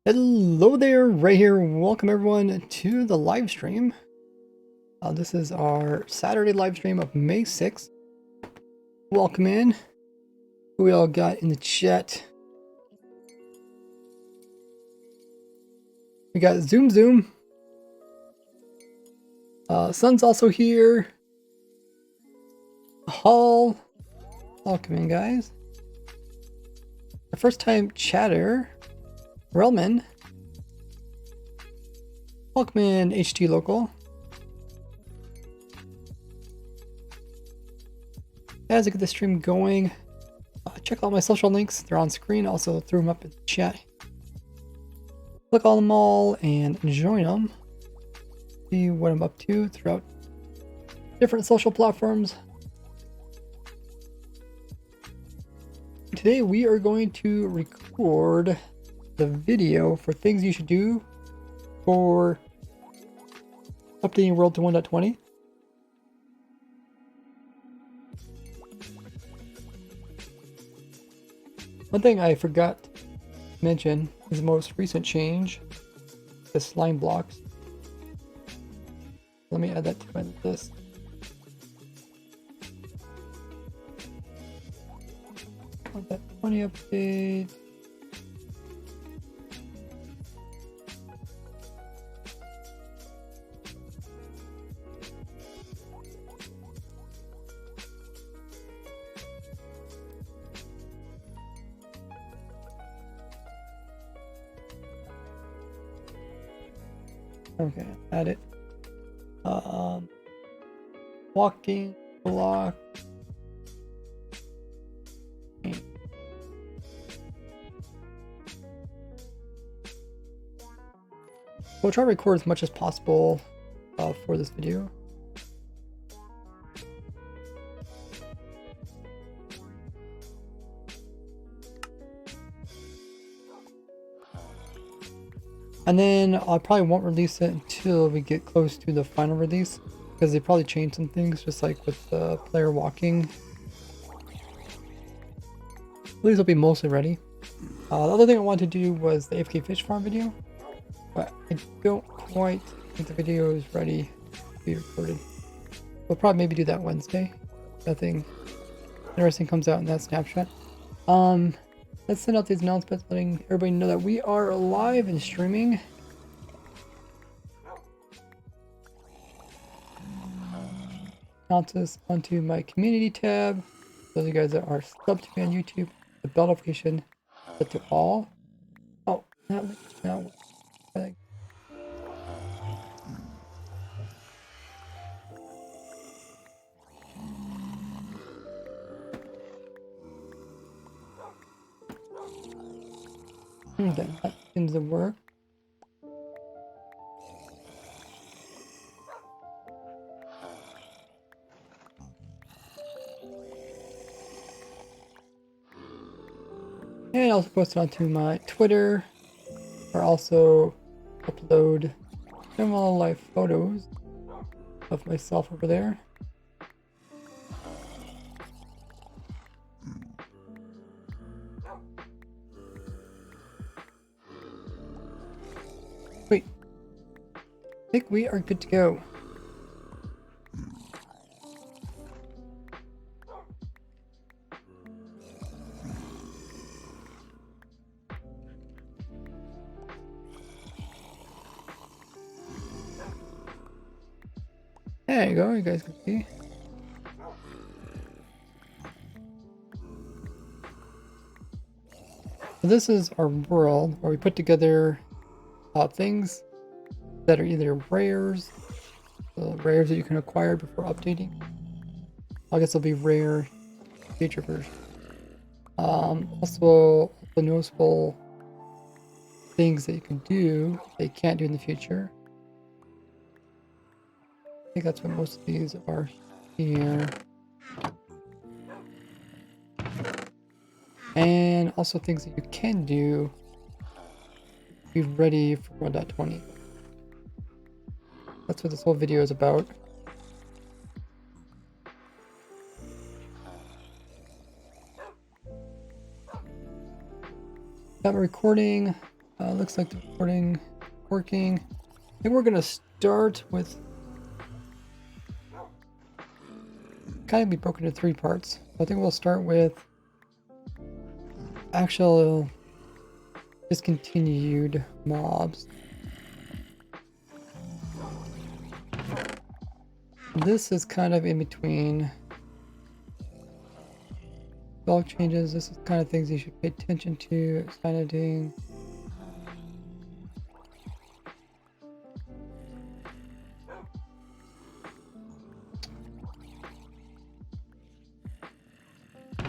Hello there, right here. Welcome everyone to the live stream. This is our Saturday live stream of May 6th. Welcome in. Who we all got in the chat? We got Zoom Zoom. Sun's also here. Hall. Welcome in, guys. Our first time chatter. Relman. Welcome in, HT Local. As I get the stream going, check out my social links. They're on screen. Also threw them up in the chat. Click on them all and join them. See what I'm up to throughout different social platforms. Today we are going to record the video for things you should do for updating World to 1.20. One thing I forgot to mention is the most recent change, the slime blocks. Let me add that to my list. That 20 update. Okay, add it. Walking block. We'll try to record as much as possible for this video. And then I probably won't release it until we get close to the final release, because they probably changed some things, just like with the player walking. These will be mostly ready. The other thing I wanted to do was the AFK fish farm video, but I don't quite think the video is ready to be recorded. We'll probably maybe do that Wednesday. Nothing interesting comes out in that snapshot. Let's send out these announcements, letting everybody know that we are live and streaming. Announce this onto my community tab. Those of you guys that are subbed to me on YouTube, the bell notification set to all. Oh, not now. Okay, that seems to work. And I'll post it onto my Twitter, or also upload normal live photos of myself over there. Wait, I think we are good to go. There you go, you guys can see. So this is our world where we put together things that are either rares, rares that you can acquire before updating. I guess they'll be rare future version. Also the noticeable things that you can do that you can't do in the future. I think that's what most of these are here. And also things that you can do to be ready for 1.20. That's what this whole video is about. Got my recording Looks like the recording working. I think we're gonna start with kind of be broken into 3 parts. I think we'll start with actual discontinued mobs. This is kind of in between dog changes. This is kind of things you should pay attention to. Editing.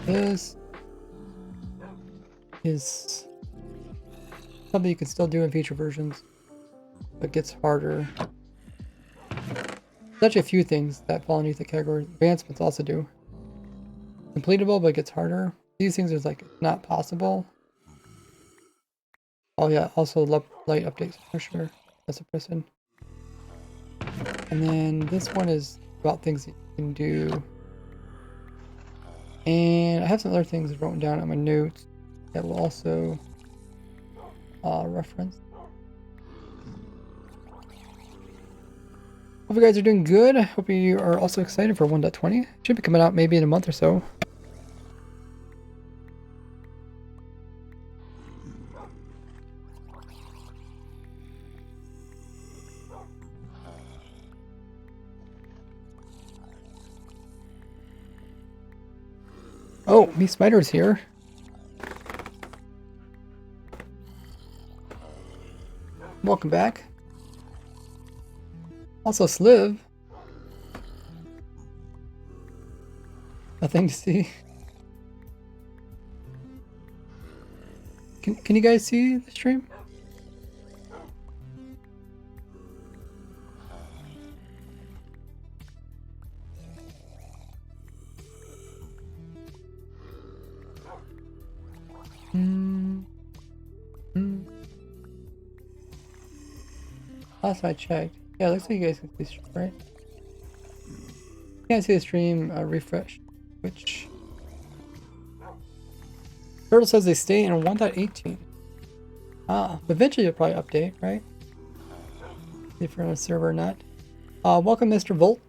This is something you can still do in future versions, but gets harder. There's actually a few things that fall underneath the category. Advancements also do. Completable, but it gets harder. These things are like not possible. Oh yeah, also light updates for sure. That's a person. And then this one is about things that you can do. And I have some other things written down on my notes that will also reference. Hope you guys are doing good. I hope you are also excited for 1.20. Should be coming out maybe in a month or so. Oh, me Spider's here. Welcome back. Also Sliv. Nothing to see. Can you guys see the stream? Last I checked. Yeah, it looks like you guys can see the stream, right? You can't see the stream refresh. Which Turtle says they stay in 1.18. Ah, eventually you'll probably update, right? If you're on a server or not. Welcome, Mr. Volt.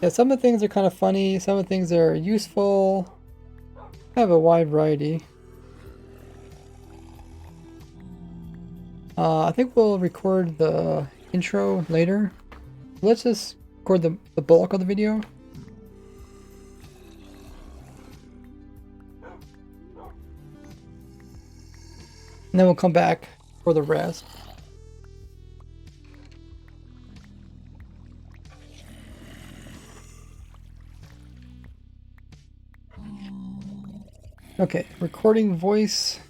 Yeah, some of the things are kind of funny, some of the things are useful. I have a wide variety. I think we'll record the intro later. Let's just record the bulk of the video. And then we'll come back for the rest. Okay, recording voice.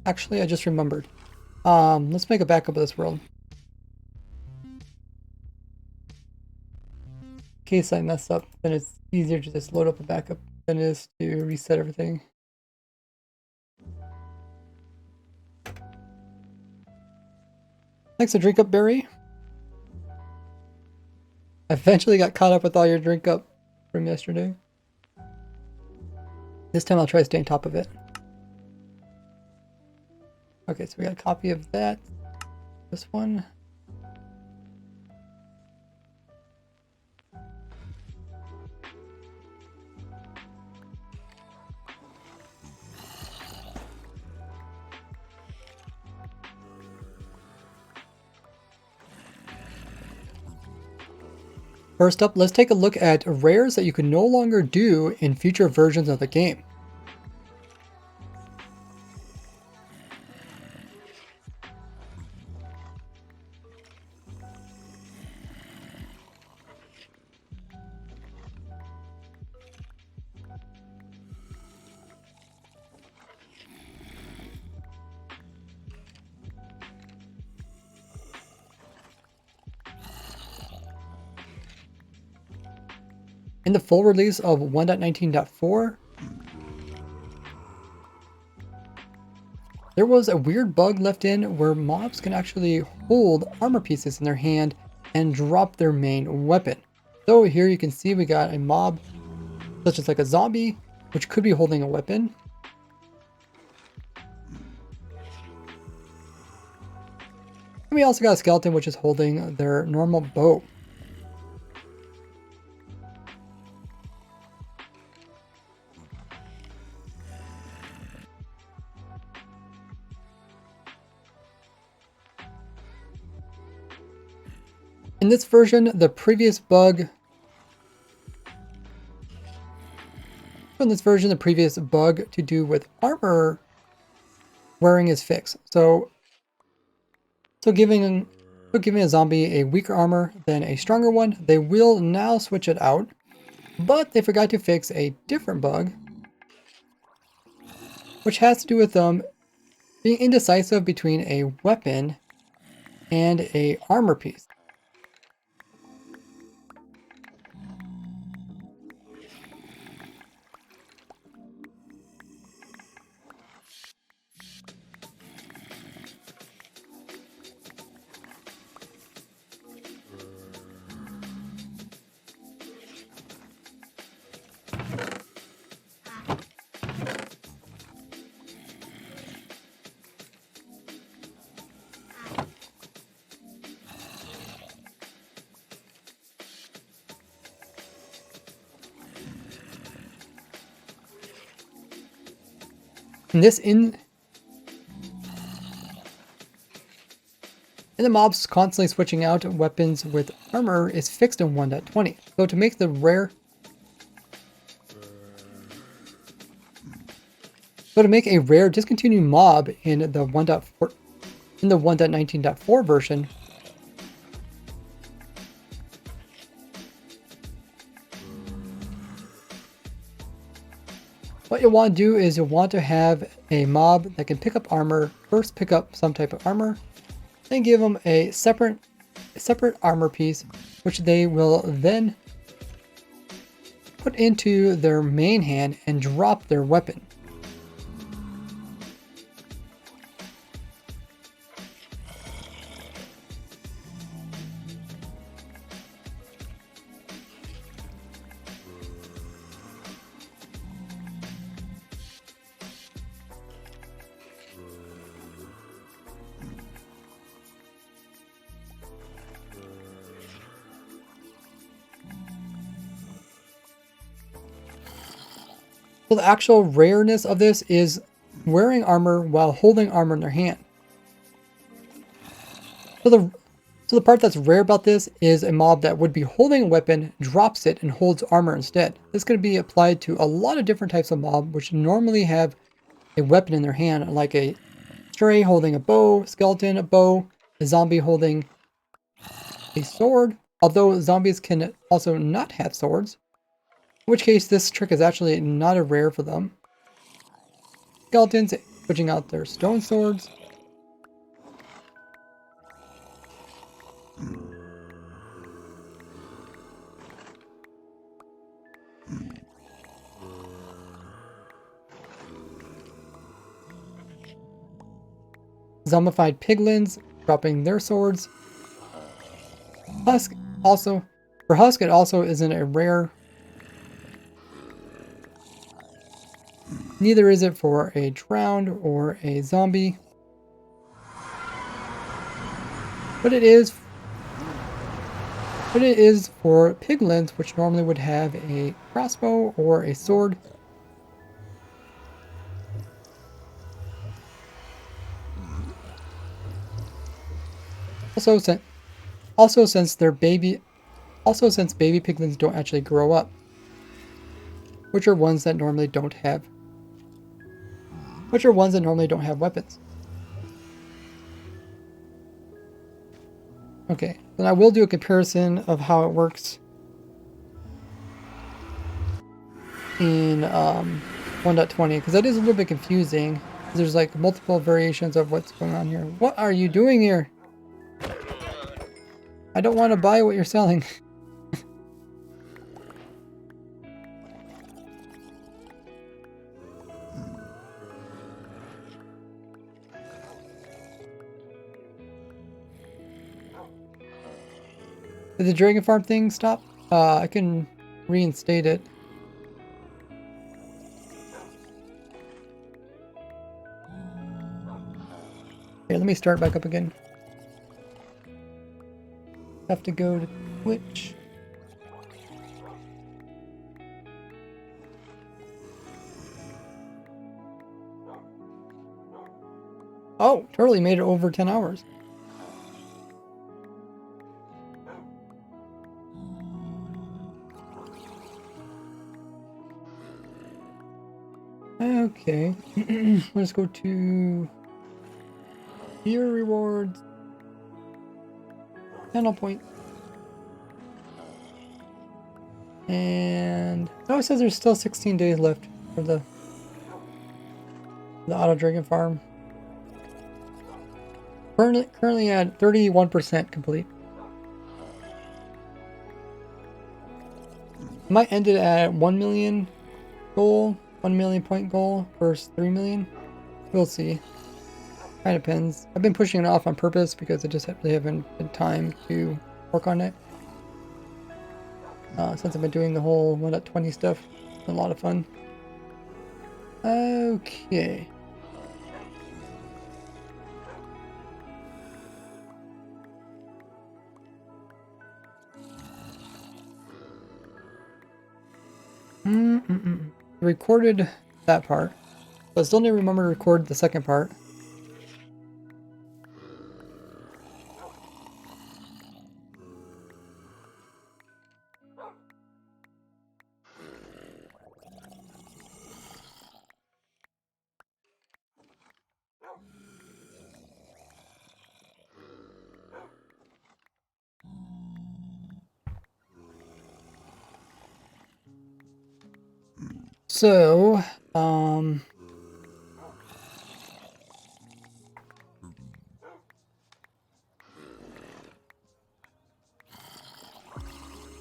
Actually, I just remembered. Let's make a backup of this world. In case I mess up, then it's easier to just load up a backup than it is to reset everything. Thanks for drink up, Barry. I eventually got caught up with all your drink up from yesterday. This time I'll try to stay on top of it. Okay, so we got a copy of that. This one. First up, let's take a look at rares that you can no longer do in future versions of the game. in the full release of 1.19.4, there was a weird bug left in where mobs can actually hold armor pieces in their hand and drop their main weapon. So here you can see we got a mob such as like a zombie, which could be holding a weapon. And we also got a skeleton which is holding their normal bow. In this version, the previous bug to do with armor wearing is fixed. So giving a zombie a weaker armor than a stronger one, they will now switch it out. But they forgot to fix a different bug, which has to do with them being indecisive between a weapon and a armor piece. And the mobs constantly switching out weapons with armor is fixed in 1.20. So to make a rare discontinued mob in the 1.19.4 version, what you'll want to do is you'll want to have a mob that can pick up armor, first pick up some type of armor, then give them a separate armor piece, which they will then put into their main hand and drop their weapon. So the actual rareness of this is wearing armor while holding armor in their hand. So the part that's rare about this is a mob that would be holding a weapon, drops it, and holds armor instead. This can be applied to a lot of different types of mob, which normally have a weapon in their hand, like a stray holding a bow, skeleton a bow, a zombie holding a sword, although zombies can also not have swords. In which case, this trick is actually not a rare for them. Skeletons switching out their stone swords. Zombified piglins dropping their swords. Husk also, for Husk it also isn't a rare. Neither is it for a drowned or a zombie. But it is for piglins, which normally would have a crossbow or a sword. Also since baby piglins don't actually grow up, which are ones that normally don't have weapons. Okay, then I will do a comparison of how it works in 1.20, because that is a little bit confusing. There's like multiple variations of what's going on here. What are you doing here? I don't want to buy what you're selling. Did the dragon farm thing stop? I can reinstate it. Here, let me start back up again. Have to go to Twitch. Oh, totally made it over 10 hours. Okay. Let's go to Gear rewards. Channel point. And oh, it says there's still 16 days left for the auto dragon farm. Currently at 31% complete. Might end it at 1 million goal, 1 million point goal versus 3 million. We'll see. Kind of depends. I've been pushing it off on purpose because I just really haven't had time to work on it. Since I've been doing the whole 1.20 stuff. It's been a lot of fun. Okay. Recorded that part, but I still need to remember to record the second part. So, I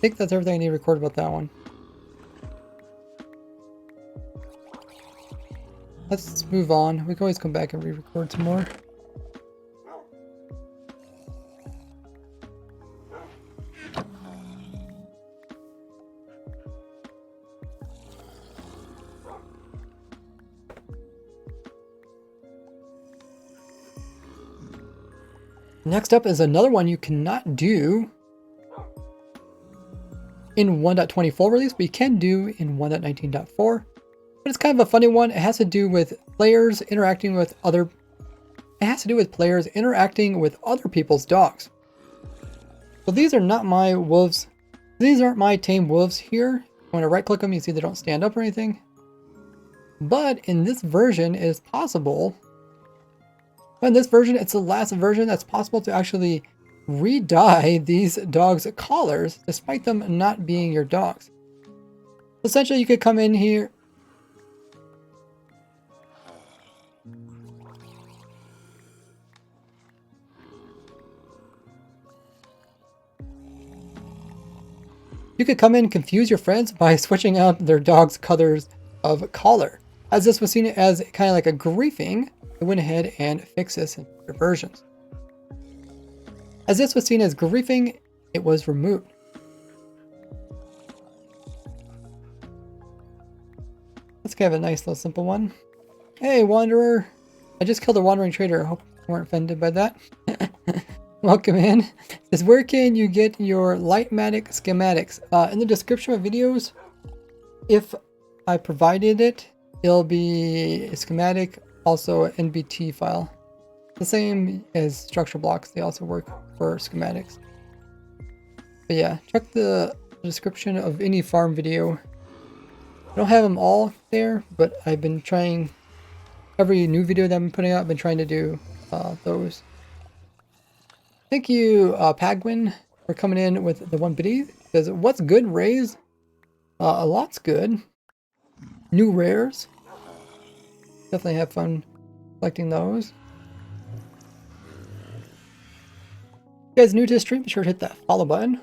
think that's everything I need to record about that one. Let's move on. We can always come back and re-record some more. Next up is another one you cannot do in 1.24 release, but you can do in 1.19.4. But it's kind of a funny one. It has to do with players interacting with other. It has to do with players interacting with other people's dogs. So these are not my wolves. These aren't my tame wolves here. When I right click them, you see they don't stand up or anything. But in this version, it is possible. But in this version, it's the last version that's possible to actually re-dye these dogs' collars, despite them not being your dogs. Essentially, you could come in here. You could come in and confuse your friends by switching out their dog's colors of collar. As this was seen as kind of like a griefing, I went ahead and fixed this in other versions. As this was seen as griefing, it was removed. Let's have a nice little simple one. Hey, Wanderer. I just killed a wandering trader. I hope you weren't offended by that. Welcome in. It says, where can you get your Lightmatic schematics? In the description of videos, if I provided it, it'll be a schematic, also an NBT file. The same as structure blocks, they also work for schematics. But yeah, check the description of any farm video. I don't have them all there, but I've been trying, every new video that I've been putting out, I've been trying to do those. Thank you, Pagwin, for coming in with the 1 biddy. Because what's good, Rays? A lot's good. New rares. Definitely have fun collecting those. If you guys new to the stream, be sure to hit that follow button.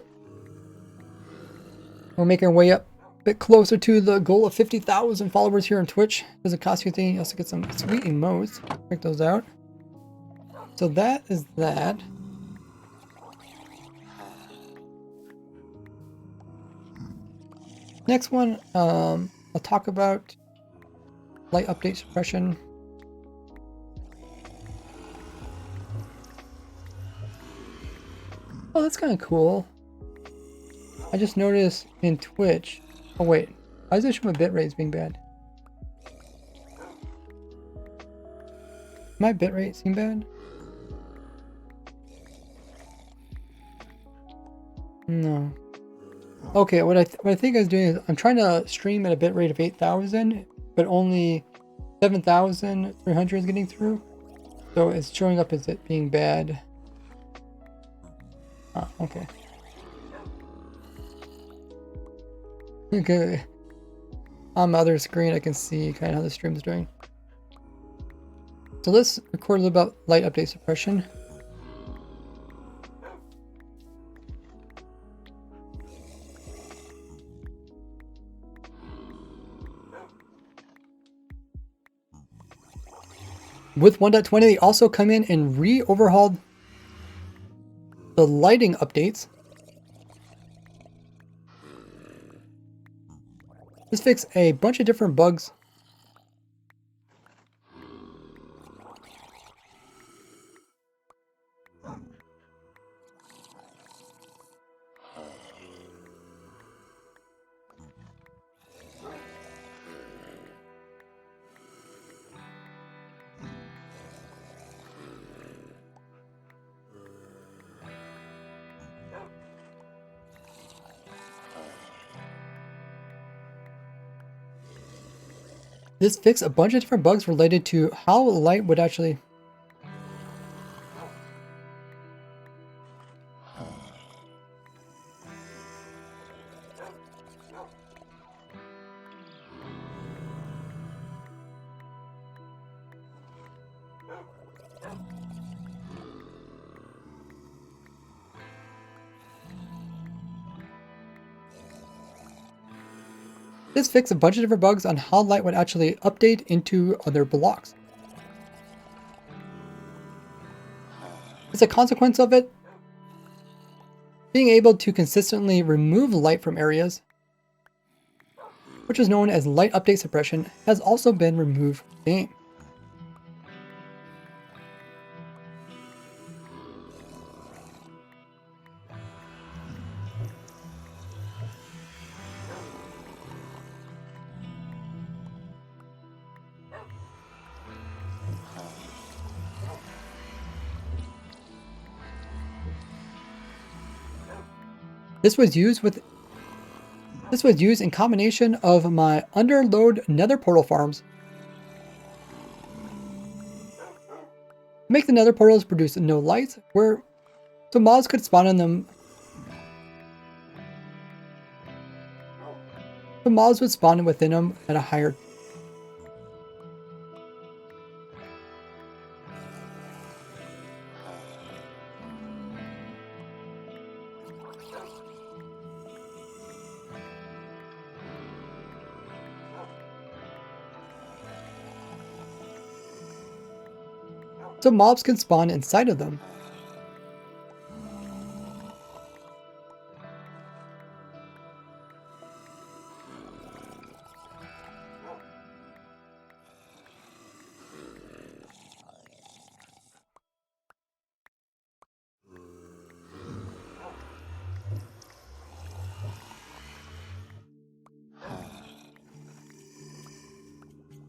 We're making our way up a bit closer to the goal of 50,000 followers here on Twitch. Doesn't cost you anything. You also get some sweet emotes. Check those out. So that is that. Next one, I'll talk about light update suppression. Oh, that's kind of cool. I just noticed in Twitch. Oh wait, why is it showing my bitrate as being bad? My bitrate seem bad? No. Okay, what I think I was doing is I'm trying to stream at a bitrate of 8,000, but only 7,300 is getting through. So it's showing up as it being bad. Ah, okay. Okay. On my other screen, I can see kind of how the stream is doing. So let's record a little about light update suppression. With 1.20, they also come in and re-overhauled the lighting updates. This fixed a bunch of different bugs. This fixed a bunch of different bugs related to how light would actually... This fixed a bunch of different bugs on how light would actually update into other blocks. As a consequence of it, being able to consistently remove light from areas, which is known as light update suppression, has also been removed from the game. This was used in combination of my underload nether portal farms. To make the nether portals produce no lights, so mobs could spawn in them. The mobs would spawn within them at a higher. So mobs can spawn inside of them.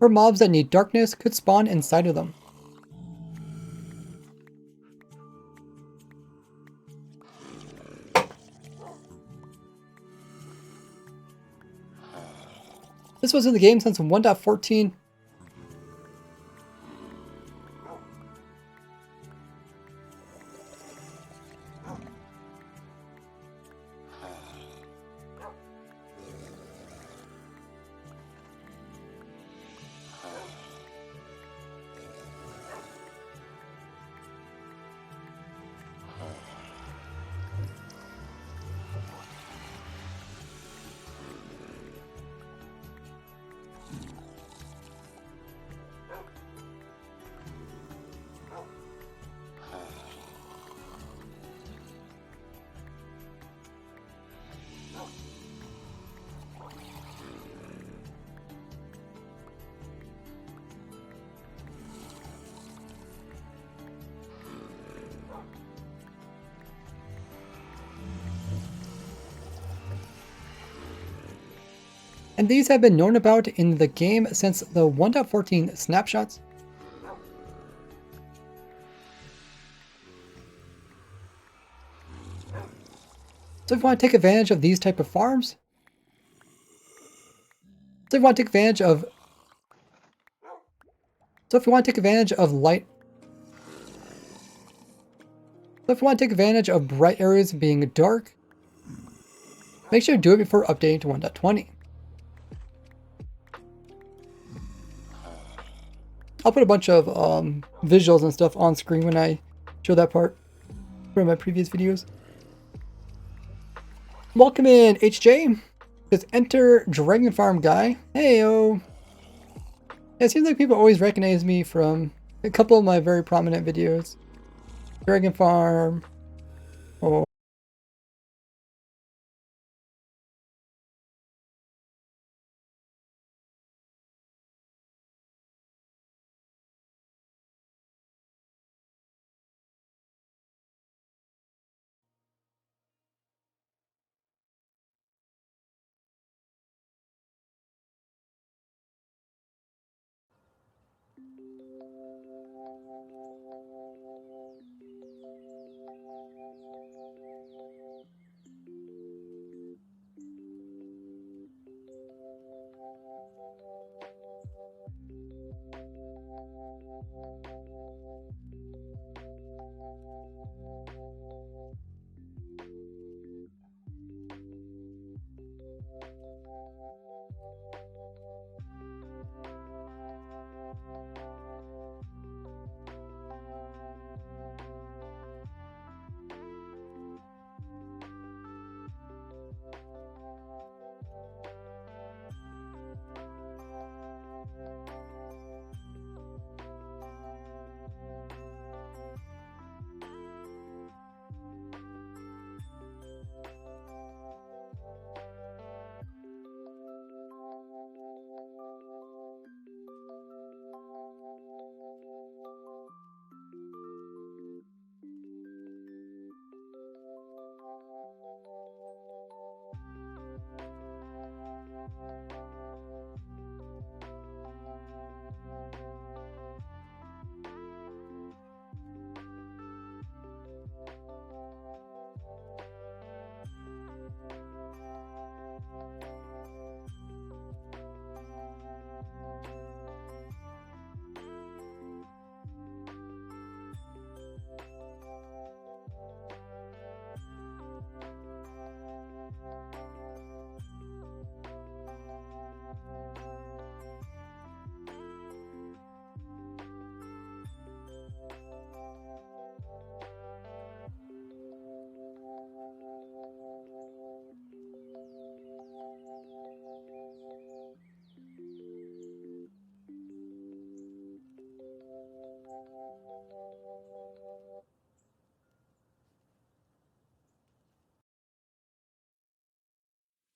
Or mobs that need darkness could spawn inside of them. This was in the game since 1.14. And these have been known about in the game since the 1.14 snapshots. So if you want to take advantage of these type of farms, so if you want to take advantage of light, so if you want to take advantage of bright areas being dark, make sure to do it before updating to 1.20. I'll put a bunch of visuals and stuff on screen when I show that part from my previous videos. Welcome in, HJ. Just enter Dragon Farm guy. Heyo. Yeah, it seems like people always recognize me from a couple of my very prominent videos. Dragon Farm. Oh.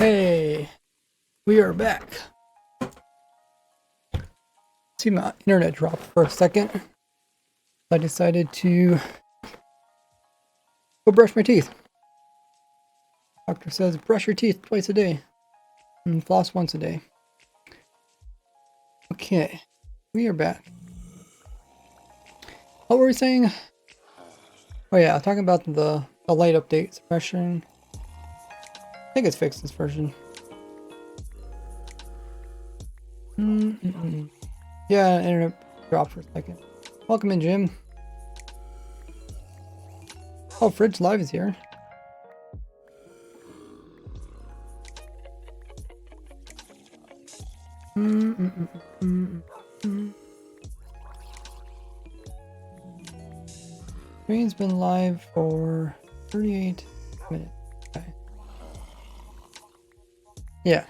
Hey, we are back. See, my internet dropped for a second. I decided to go brush my teeth. Doctor says brush your teeth twice a day and floss once a day. Okay, we are back. What were we saying? Oh yeah, talking about the light update suppression. I think it's fixed this version. Yeah, internet dropped for a second. Welcome in, Jim. Oh, Fridge Live is here. Stream's been live for 38 minutes. Okay. Yeah.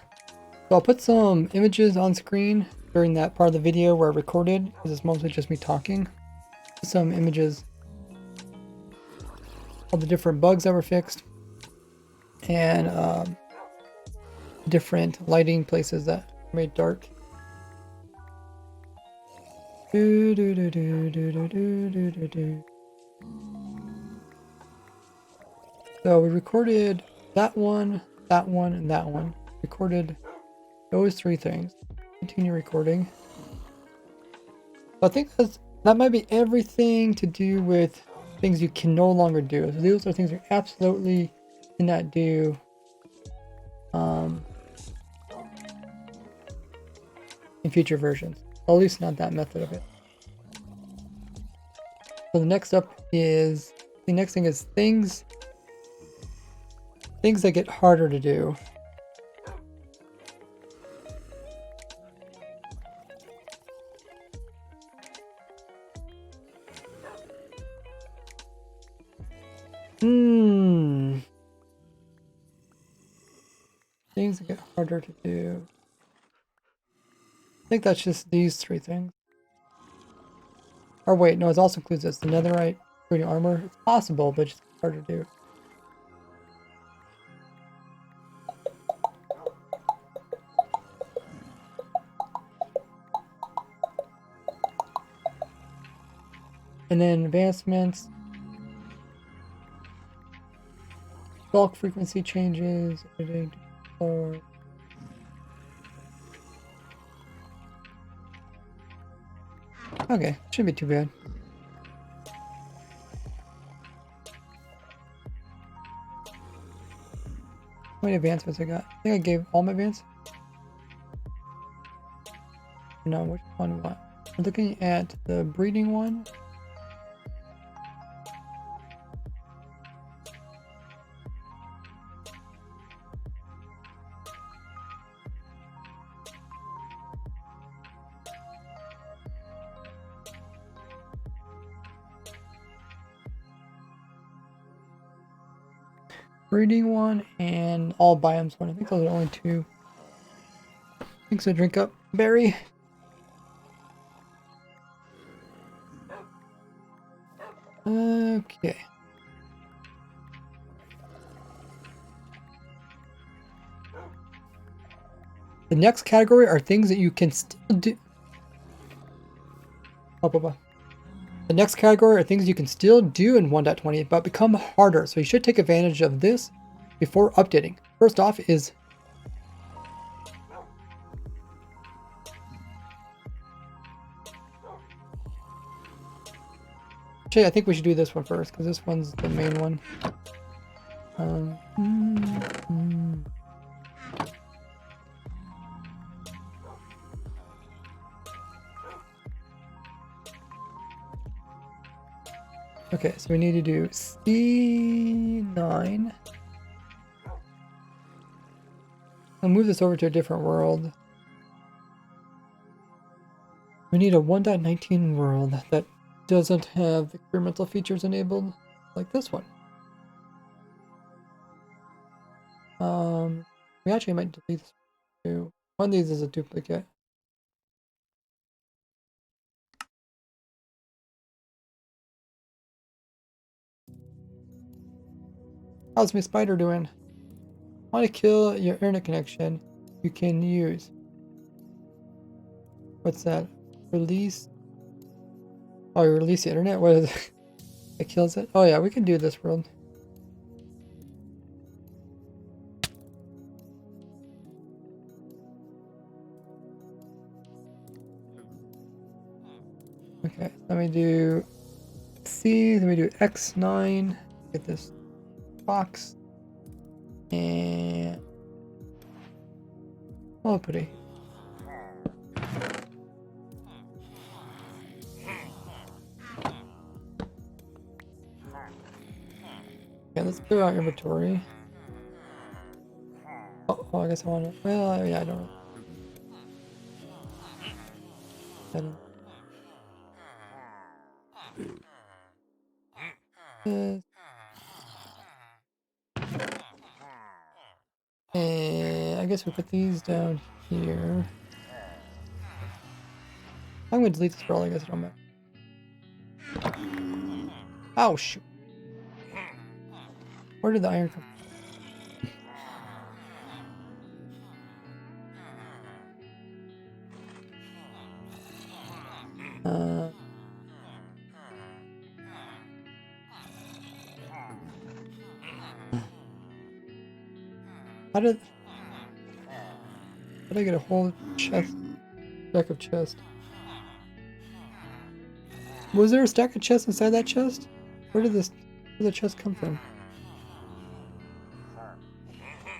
So I'll put some images on screen during that part of the video where I recorded, because it's mostly just me talking. Some images, all the different bugs that were fixed, and different lighting places that made dark. So we recorded that one, and that one. Recorded those three things. Continue recording. So I think that might be everything to do with things you can no longer do. So those are things you absolutely cannot do. In future versions. At least not that method of it. So the next thing is things that get harder to do. Things that get harder to do. I think that's just these three things. Or wait, no, it also includes this. The netherite, including armor. It's possible, but it's harder to do. And then advancements. Bulk frequency changes. Editing. Okay, shouldn't be too bad. How many advancements I got? I think I gave all my advance. No, which one? What? We're looking at the breeding one. Breeding one and all biomes one. I think those are only two. Thanks so, drink up, berry. Okay. The next category are things that you can still do. The next category are things you can still do in 1.20 but become harder. So you should take advantage of this before updating. First off is actually, I think we should do this one first because this one's the main one. Okay, so we need to do C9. I'll move this over to a different world. We need a 1.19 world that doesn't have experimental features enabled, like this one. We actually might delete this too. One of these is a duplicate. How's my spider doing? Want to kill your internet connection? You can use. What's that? Release. Oh, you release the internet? What is it? It kills it? Oh yeah, we can do this world. Okay, let me do C, let me do X9. Get this box. And oh, pretty. Okay, let's clear out inventory. Oh, I guess I want to. Well, yeah, I don't know. And I guess we put these down here. I'm going to delete this for all I guess I don't matter. Oh, shoot. Where did the iron come from? How did... Did I get a whole chest? Stack of chest. Was there a stack of chests inside that chest? Where did the chest come from?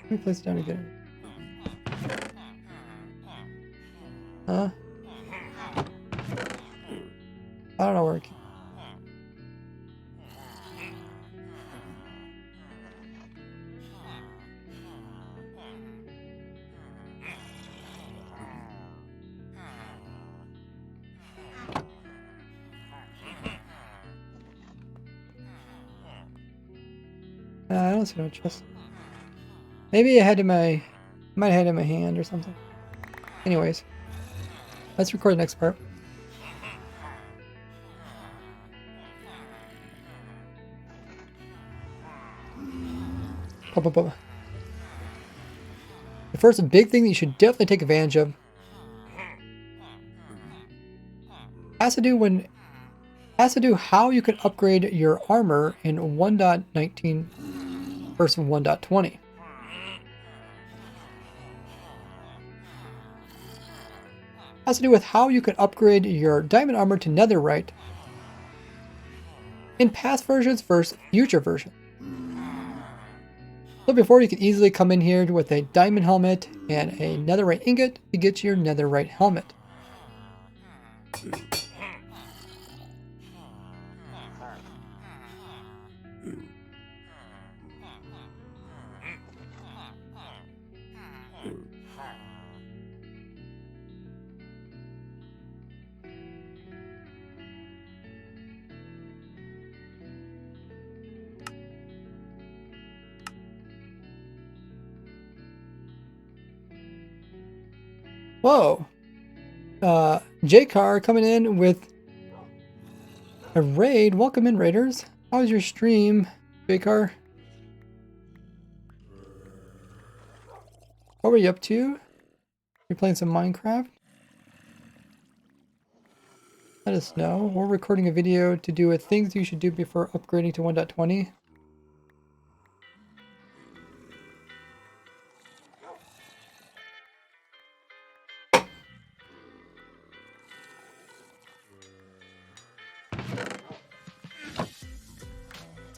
Let me place it down again. Huh? I don't know where it came. I don't see no chest. Maybe I had might have had it in my hand or something. Anyways, let's record the next part. The first big thing that you should definitely take advantage of has to do how you can upgrade your armor in 1.19 versus 1.20. Has to do with how you can upgrade your diamond armor to netherite in past versions versus future versions. So before, you can easily come in here with a diamond helmet and a netherite ingot to get your netherite helmet. Whoa! J-Car coming in with a raid. Welcome in, raiders. How was your stream, J-Car? What were you up to? You're playing some Minecraft? Let us know. We're recording a video to do with things you should do before upgrading to 1.20.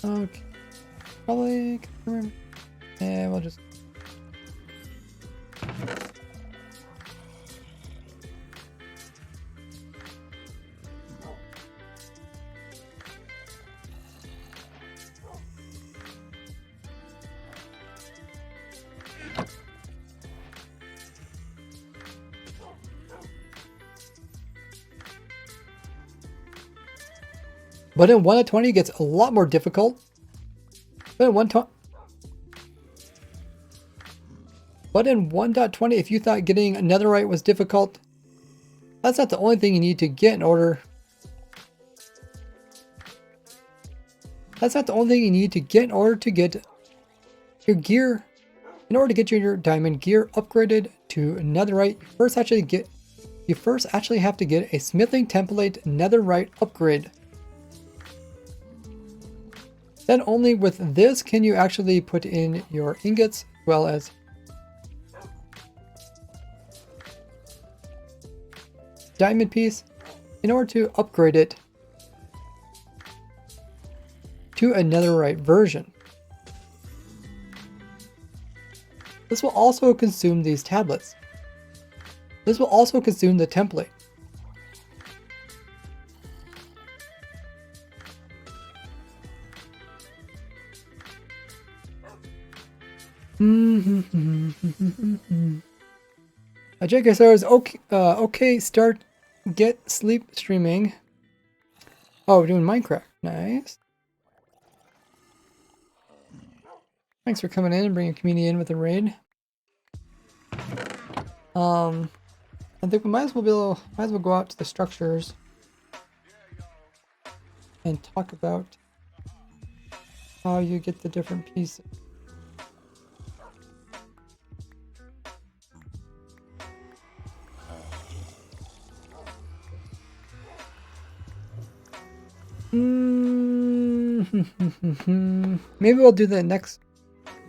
Okay. Probably. Yeah, we'll just. But in 1.20 it gets a lot more difficult. But in 1.20, if you thought getting netherite was difficult, that's not the only thing you need to get in order. That's not the only thing you need to get in order to get your gear. In order to get your diamond gear upgraded to netherite, you first actually have to get a smithing template netherite upgrade. Then only with this can you actually put in your ingots as well as diamond piece in order to upgrade it to a netherite version. This will also consume these tablets. This will also consume the template. JK says, okay, start, get sleep streaming. Oh, we're doing Minecraft. Nice. Thanks for coming in and bringing a community in with a raid. I think we might as well go out to the structures and talk about how you get the different pieces. Maybe we'll do the next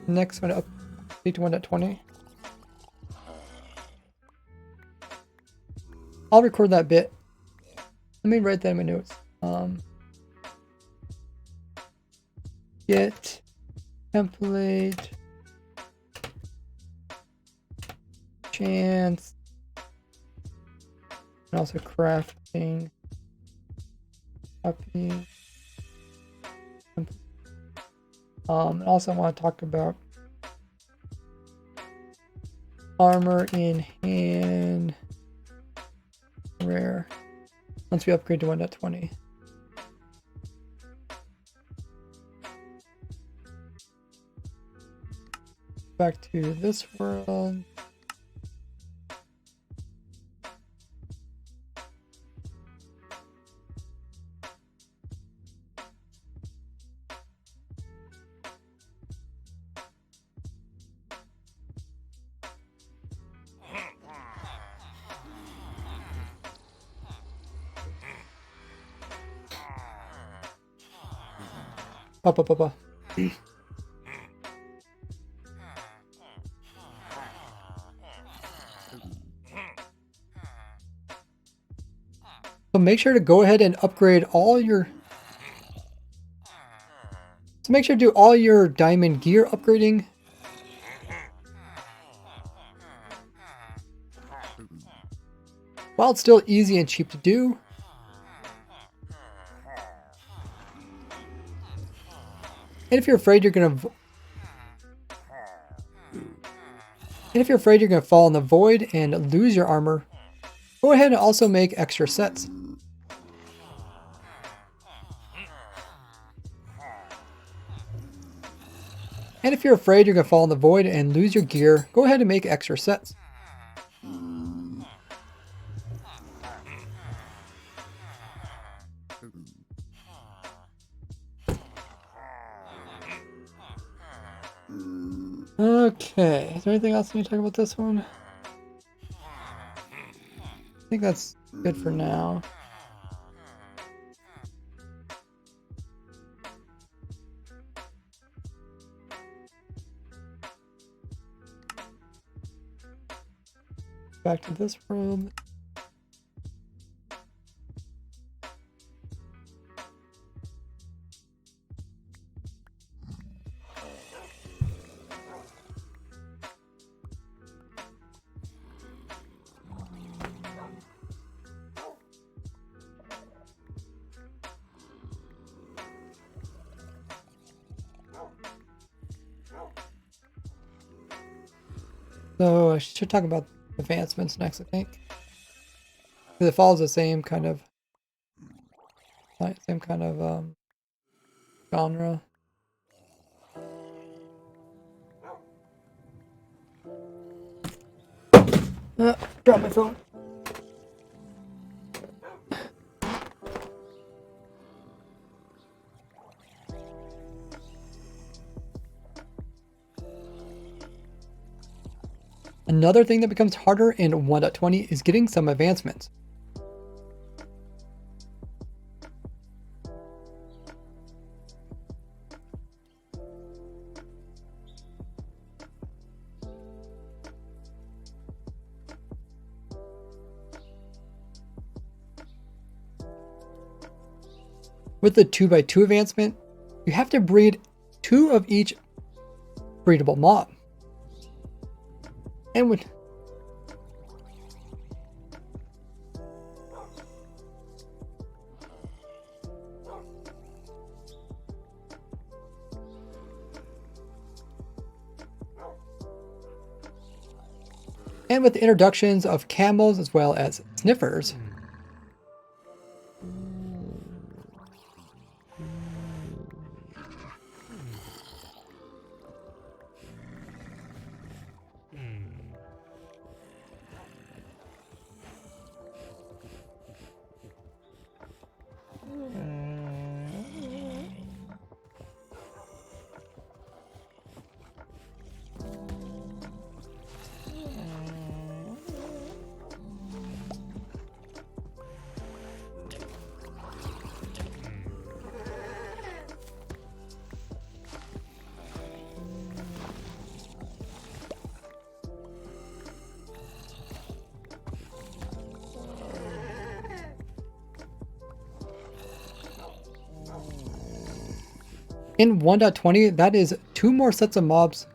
one update to 1.20. I'll record that bit. Let me write that in my notes. Get template chance and also crafting copy. And also I want to talk about armor in hand rare once we upgrade to 1.20. Back to this world. Papa. So make sure to go ahead and upgrade all your... So make sure to do all your diamond gear upgrading. While it's still easy and cheap to do. And if you're afraid you're gonna fall in the void and lose your armor, go ahead and also make extra sets. And if you're afraid you're gonna fall in the void and lose your gear, go ahead and make extra sets. Okay, is there anything else we need to talk about this one? I think that's good for now. Back to this room. So I should talk about advancements next, I think. Because it follows the same kind of genre. Drop my phone. Another thing that becomes harder in 1.20 is getting some advancements. With the 2x2 advancement, you have to breed 2 of each breedable mob. And with the introductions of camels as well as sniffers, In 1.20, that is 2 more sets of mobs.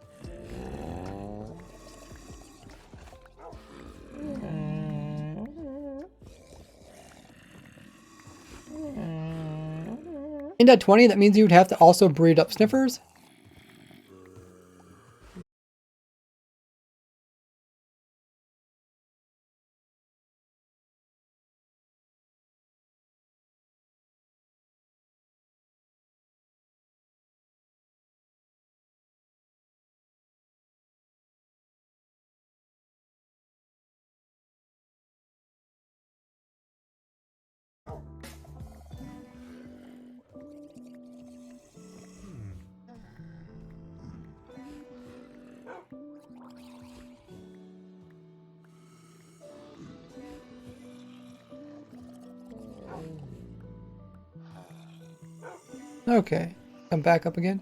In .20, that means you would have to also breed up sniffers. Okay, come back up again.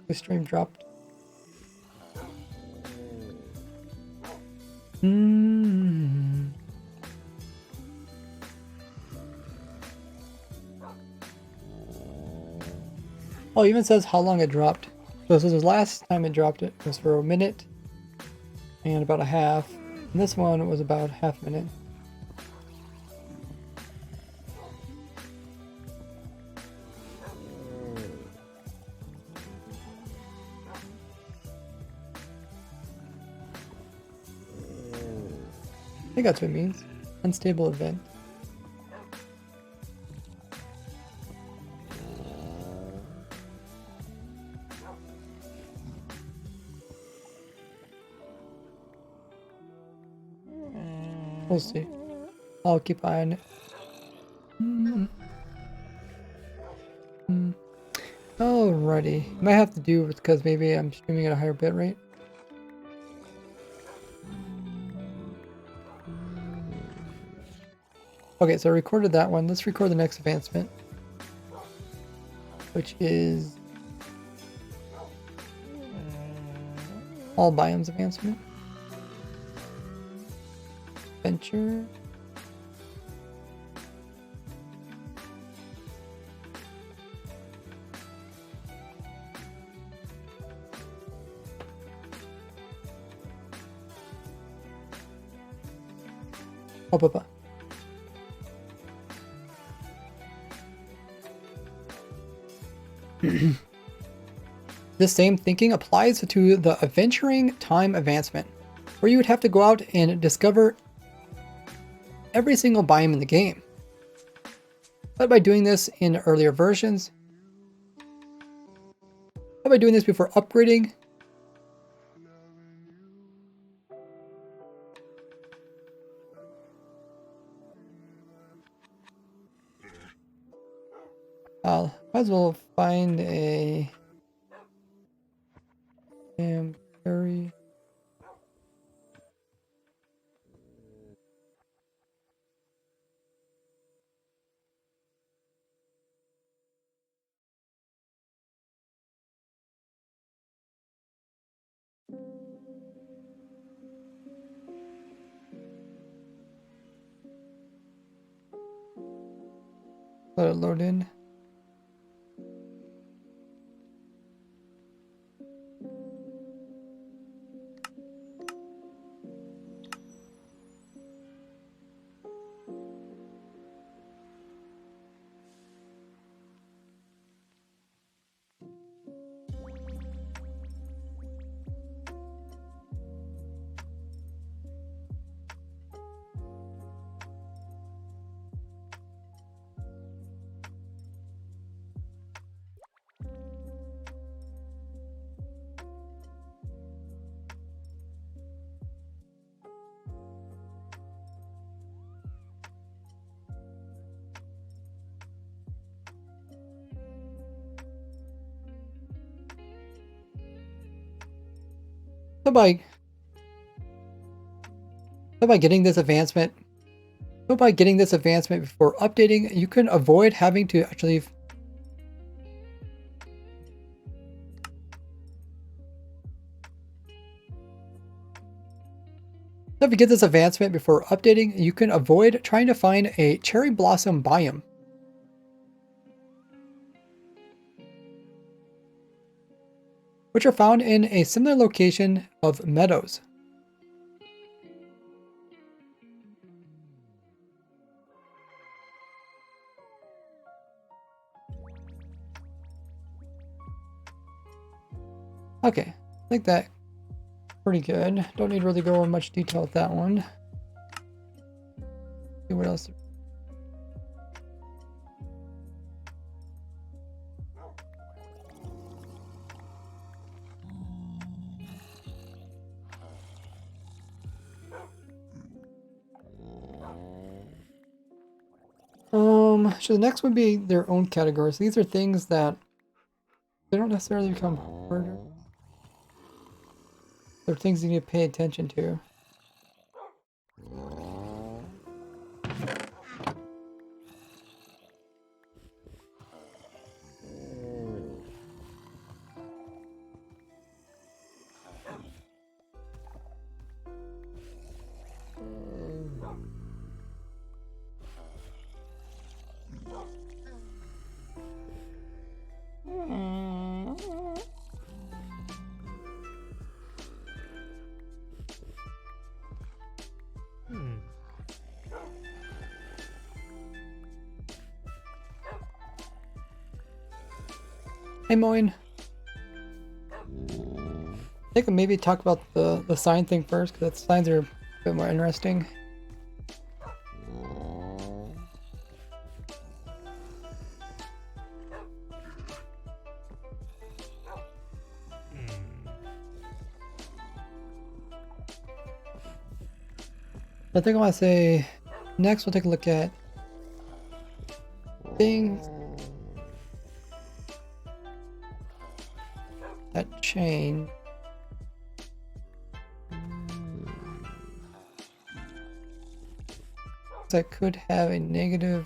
The stream dropped. Oh, it even says how long it dropped. So this is the last time it dropped it. It was for a minute and about a half. And this one was about half a minute. I think that's what it means. Unstable event. We'll see. I'll keep an eye on it. Alrighty. Might have to do it because maybe I'm streaming at a higher bit rate. Okay, so I recorded that one. Let's record the next advancement, which is all biomes advancement. Adventure. Oh, Papa. This same thinking applies to the adventuring time advancement, where you would have to go out and discover every single biome in the game. But by doing this in earlier versions, but by doing this before upgrading, might as well find a curry. Let it load in. So by getting this advancement before updating, you can avoid having to actually if you get this advancement before updating, you can avoid trying to find a cherry blossom biome. which are found in a similar location of meadows. Okay, I think that pretty good. Don't need to really go in much detail with that one. See what else. So the next would be their own categories. These are things that they don't necessarily become harder. They're things you need to pay attention to. Hey, Moin. I think I'll maybe talk about the sign thing first, because signs are a bit more interesting. I think I want to say next we'll take a look at things that change. That could have a negative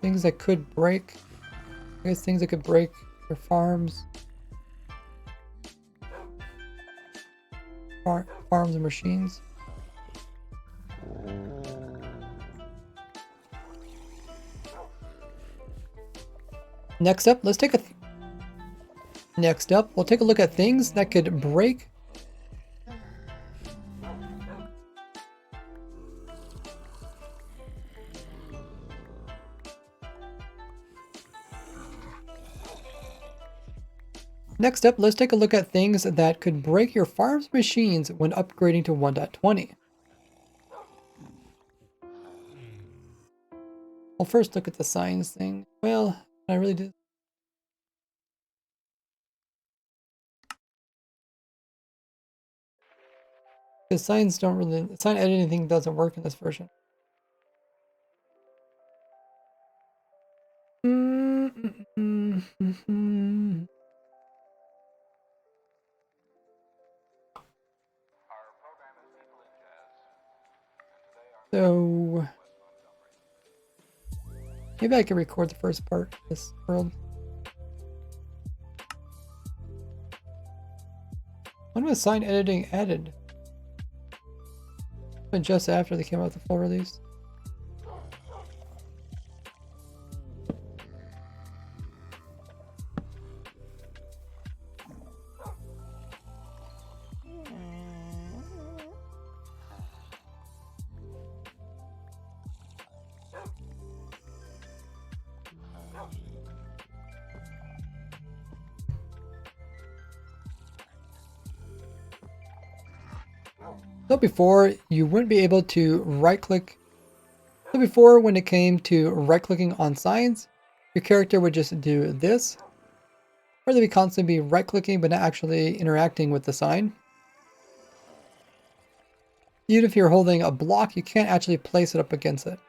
things that could break. I guess things that could break your farms. Farms and machines. Next up, we'll take a look at things that could break Next up, let's take a look at things that could break your farm's machines when upgrading to 1.20. We'll first look at the signs thing. Well, I really did. The signs don't really, the sign editing thing doesn't work in this version. So maybe I can record the first part of this world. When was sign editing added? But just after they came out with the full release. So before, you wouldn't be able to right-click. So before, when it came to right-clicking on signs, your character would just do this. Or they'd be constantly be right-clicking but not actually interacting with the sign. Even if you're holding a block, you can't actually place it up against it.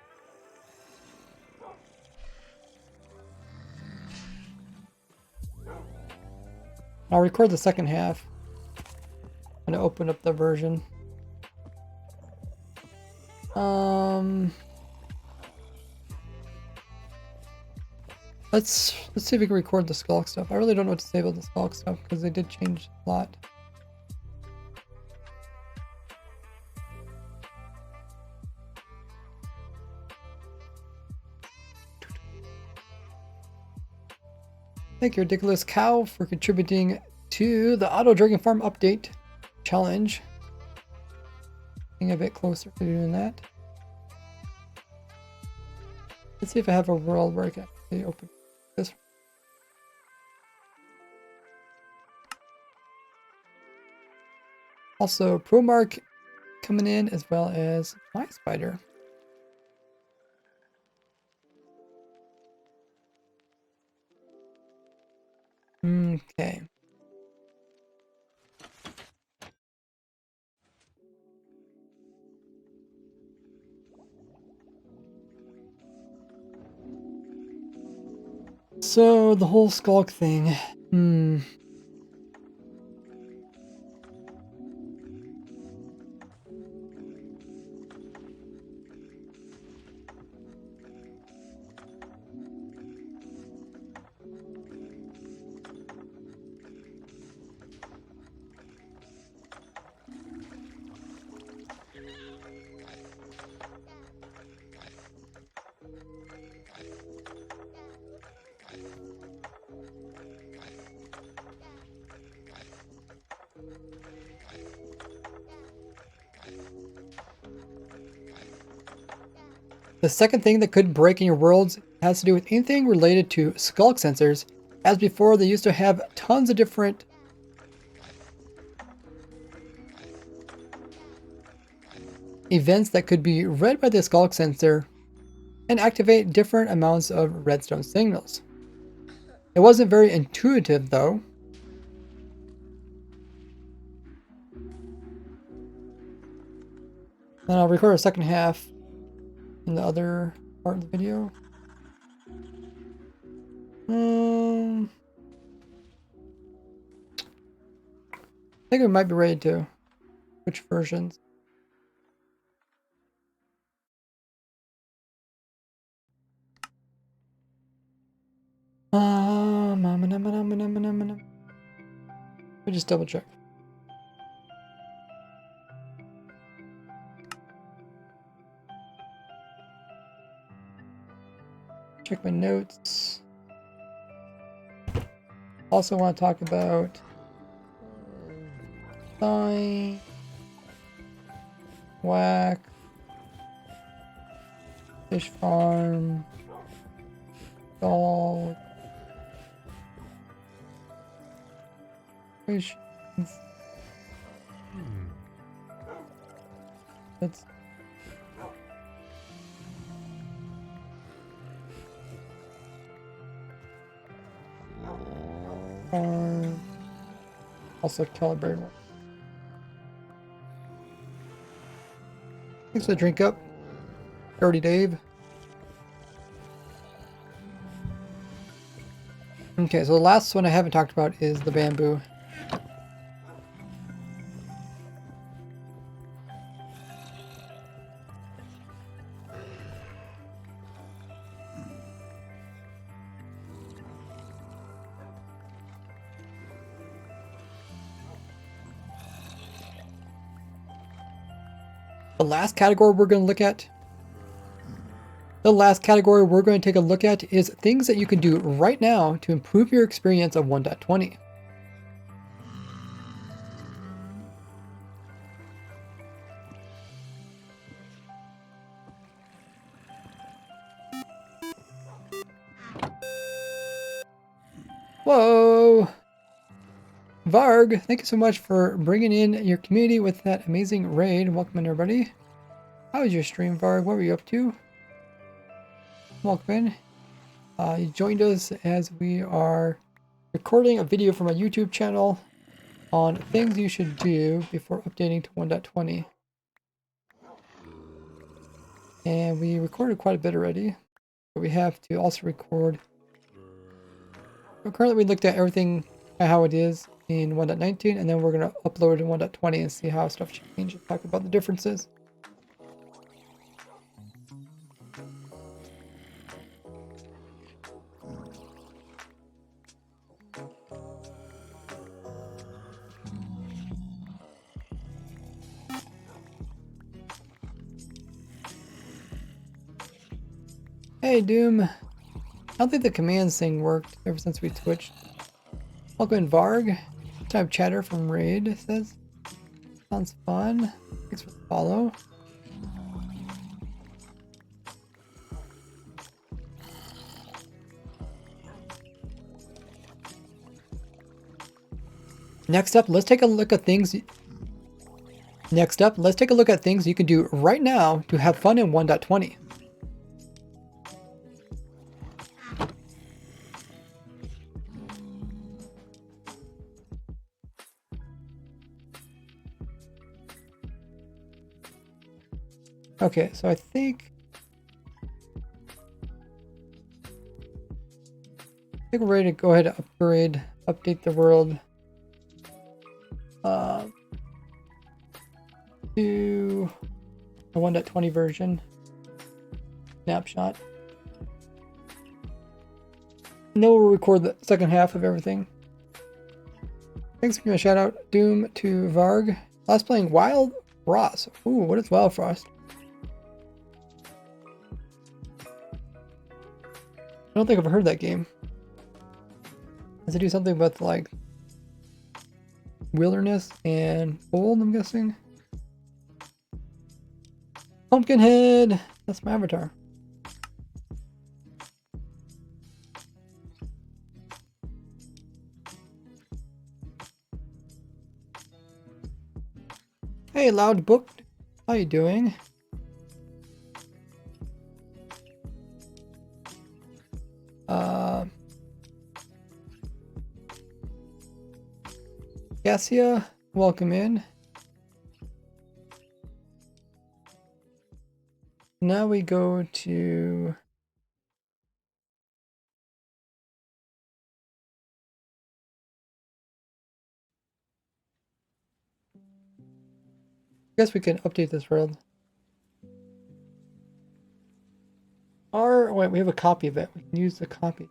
I'll record the second half. I'm gonna open up the version. Let's see if we can record the Skulk stuff. I really don't know what to say about the Skulk stuff because they did change a lot. Thank you, Ridiculous Cow, for contributing to the Auto Dragon Farm update challenge. Getting a bit closer to doing that. Let's see if I have a world where I can actually open this. Also, ProMark coming in, as well as My Spider. Okay. So the whole Skulk thing. The second thing that could break in your worlds has to do with anything related to Skulk sensors. As before, they used to have tons of different events that could be read by the Skulk sensor and activate different amounts of redstone signals. It wasn't very intuitive though. And I'll record a second half in the other part of the video. I think we might be ready to switch versions. Let me just double check. Check my notes. Also want to talk about sign, whack, fish farm, dog, fish. Let's farm. Also calibrate one. Thanks for the drink up, Dirty Dave. Okay, so the last one I haven't talked about is the bamboo. The last category we're going to take a look at is things that you can do right now to improve your experience of 1.20. Whoa! Varg, thank you so much for bringing in your community with that amazing raid. Welcome in, everybody. How was your stream, Varg? What were you up to? Welcome in. You joined us as we are recording a video from our YouTube channel on things you should do before updating to 1.20. And we recorded quite a bit already, but we have to also record. But currently we looked at everything how it is in 1.19, and then we're going to upload in 1.20 and see how stuff changed and talk about the differences. Hey, Doom. I don't think the commands thing worked ever since we switched. Welcome in Varg. Type chatter from Raid says. Sounds fun. Thanks for the follow. Next up, let's take a look at things. Next up, let's take a look at things you can do right now to have fun in 1.20. Okay, so I think we're ready to go ahead and update the world to the 1.20 version. Snapshot. And then we'll record the second half of everything. Thanks for giving a shout out, Doom to Varg. Last playing Wild Frost. Ooh, what is Wild Frost? I don't think I've heard that game. Does it do something about like wilderness and old, I'm guessing? Pumpkinhead! That's my avatar. Hey, Loud Book. How you doing? Cassia, welcome in. Now we go to I guess we can update this world. Or wait, we have a copy of it. We can use the copy.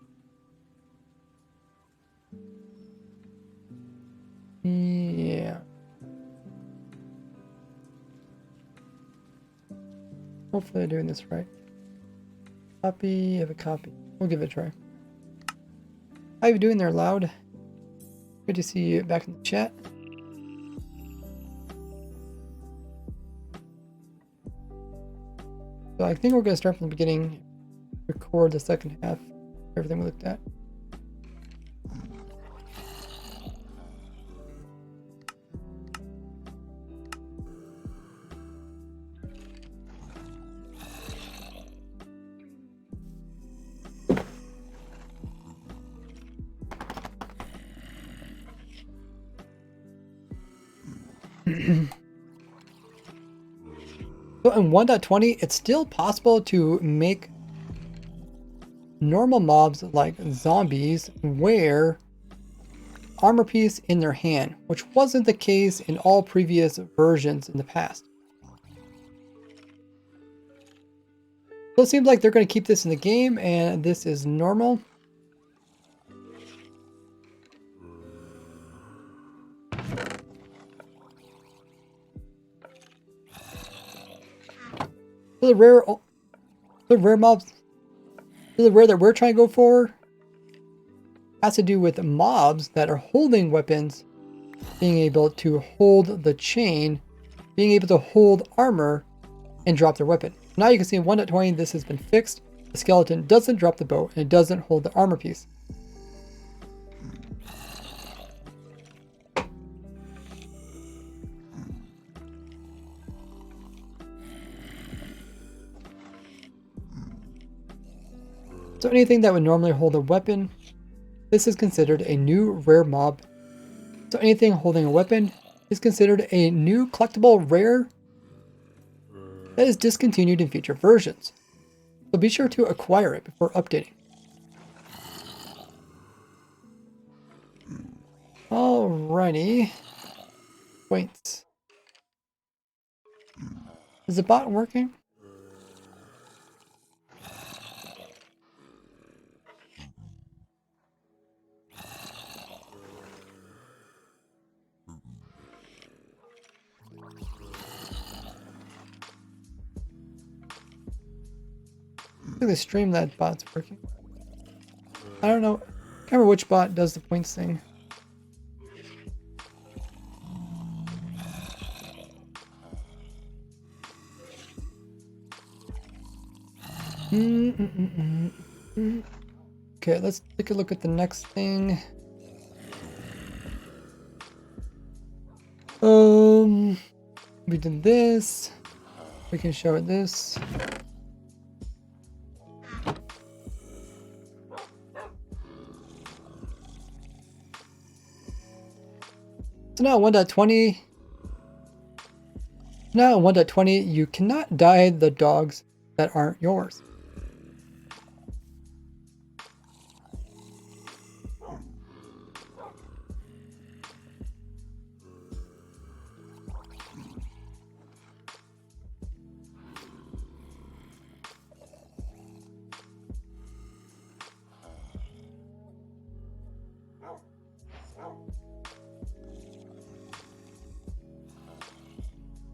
Yeah. Hopefully I'm doing this right. Copy of a copy. We'll give it a try. How you doing there, Loud? Good to see you back in the chat. So I think we're going to start from the beginning, record the second half, everything we looked at. So in 1.20, it's still possible to make normal mobs like zombies wear armor piece in their hand, which wasn't the case in all previous versions in the past. So it seems like they're going to keep this in the game, and this is normal. So the rare mobs, the rare that we're trying to go for has to do with mobs that are holding weapons, being able to hold the chain, being able to hold armor, and drop their weapon. Now you can see in 1.20 this has been fixed. The skeleton doesn't drop the bow and it doesn't hold the armor piece. So anything that would normally hold a weapon, this is considered a new rare mob. So anything holding a weapon is considered a new collectible rare that is discontinued in future versions. So be sure to acquire it before updating. Alrighty. Wait. Is the bot working? I think the Streamlabs bot's working. I don't know. Can't remember which bot does the points thing. Okay, let's take a look at the next thing. We did this. We can show it this. So now 1.20. Now 1.20, you cannot dye the dogs that aren't yours.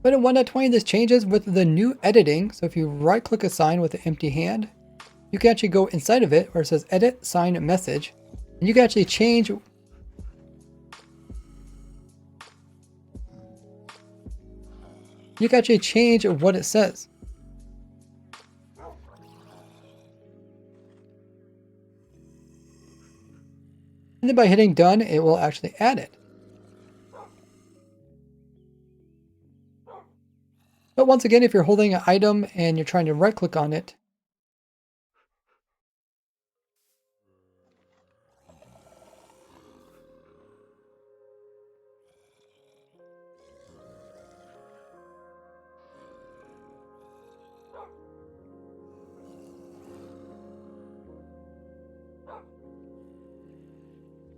But in 1.20, this changes with the new editing. So if you right click a sign with an empty hand, you can actually go inside of it where it says edit sign message, and you can actually change. You can actually change what it says. And then by hitting done, it will actually add it. But once again, if you're holding an item and you're trying to right click on it,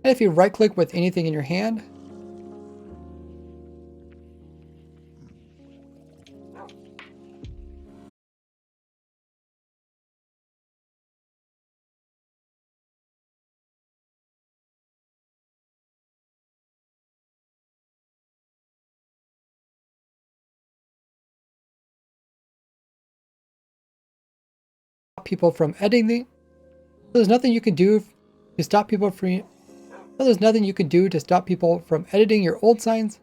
and if you right click with anything in your hand, people from editing. There's nothing you can do to stop people from. There's nothing you can do to stop people from editing your old signs.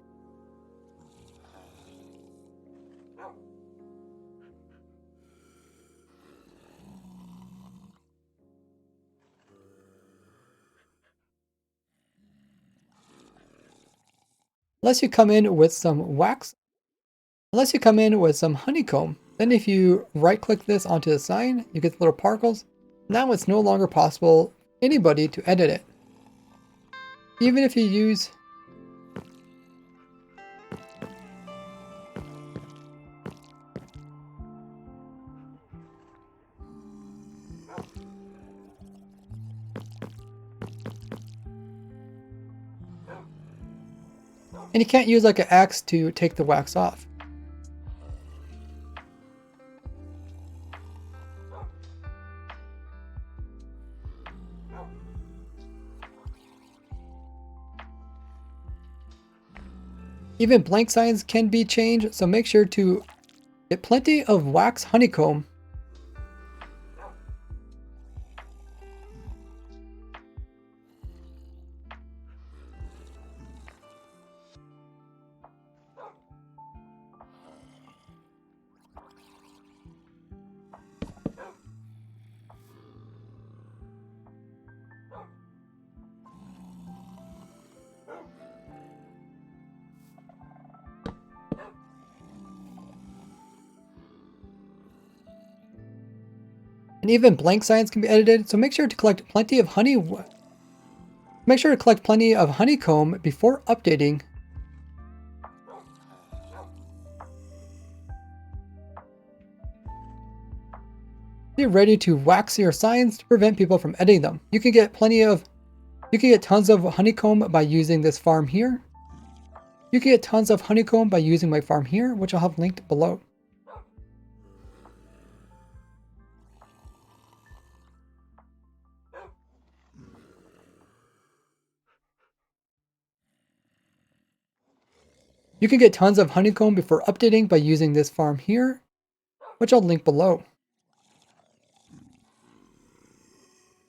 Unless you come in with some wax. Unless you come in with some honeycomb. Then if you right click this onto the sign, you get the little particles. Now it's no longer possible for anybody to edit it. Even if you use and you can't use like an axe to take the wax off. Even blank signs can be changed, so make sure to get plenty of wax honeycomb. And even blank signs can be edited, so make sure to collect plenty of honeycomb before updating. Be ready to wax your signs to prevent people from editing them. You can get tons of honeycomb by using this farm here. You can get tons of honeycomb by using my farm here, which I'll have linked below. You can get tons of honeycomb before updating by using this farm here, which I'll link below.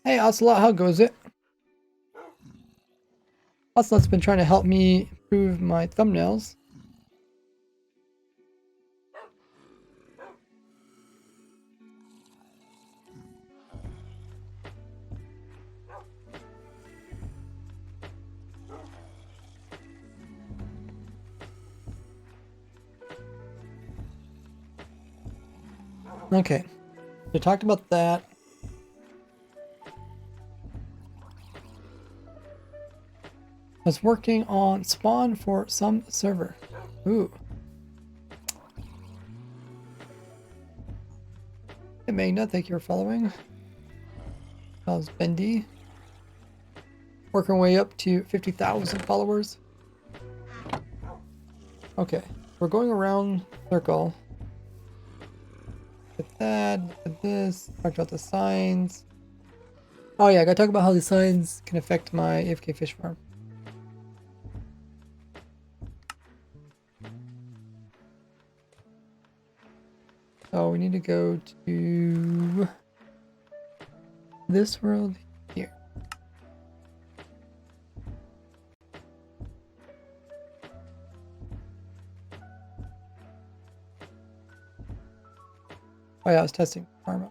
Hey Ocelot, how goes it? Ocelot's been trying to help me improve my thumbnails. Okay, we talked about that. I was working on spawn for some server. Ooh. Hey Magna, thank you for following. How's Bendy? Working our way up to 50,000 followers. Okay, we're going around circle. Look at that, look at this, talked about the signs. Oh yeah, I gotta talk about how the signs can affect my AFK fish farm. So we need to go to this world here. Oh yeah, I was testing farm.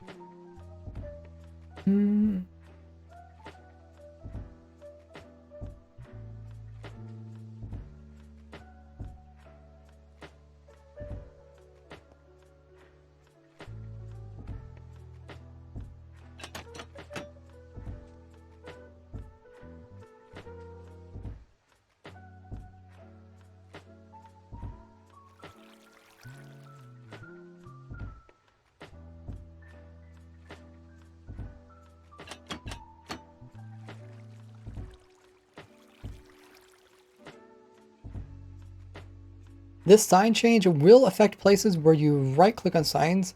This sign change will affect places where you right click on signs.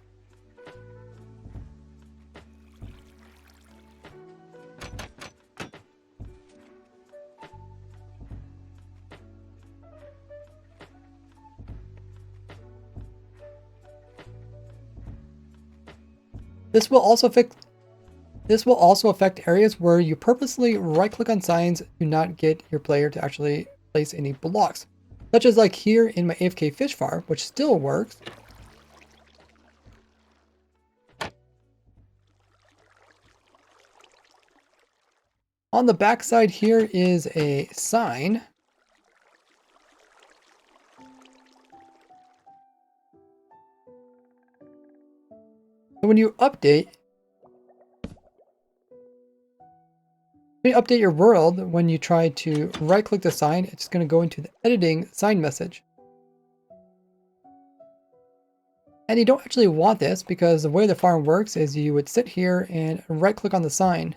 This will also affect areas where you purposely right click on signs to not get your player to actually place any blocks. Such as like here in my AFK fish farm, which still works. On the back side here is a sign. So when you update your world, when you try to right click the sign, it's going to go into the editing sign message. And you don't actually want this because the way the farm works is you would sit here and right click on the sign.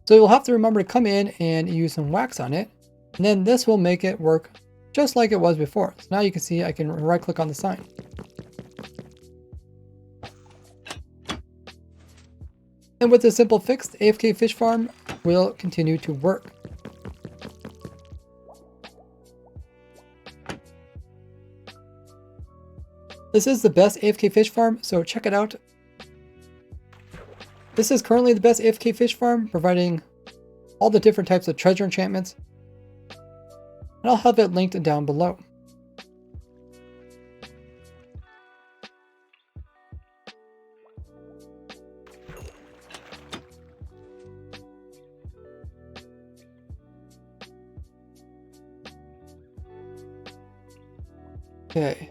So you'll have to remember to come in and use some wax on it. And then this will make it work just like it was before. So now you can see I can right click on the sign. And with this simple fix, the AFK fish farm will continue to work. This is the best AFK fish farm, so check it out. This is currently the best AFK fish farm, providing all the different types of treasure enchantments. And I'll have it linked down below. Okay.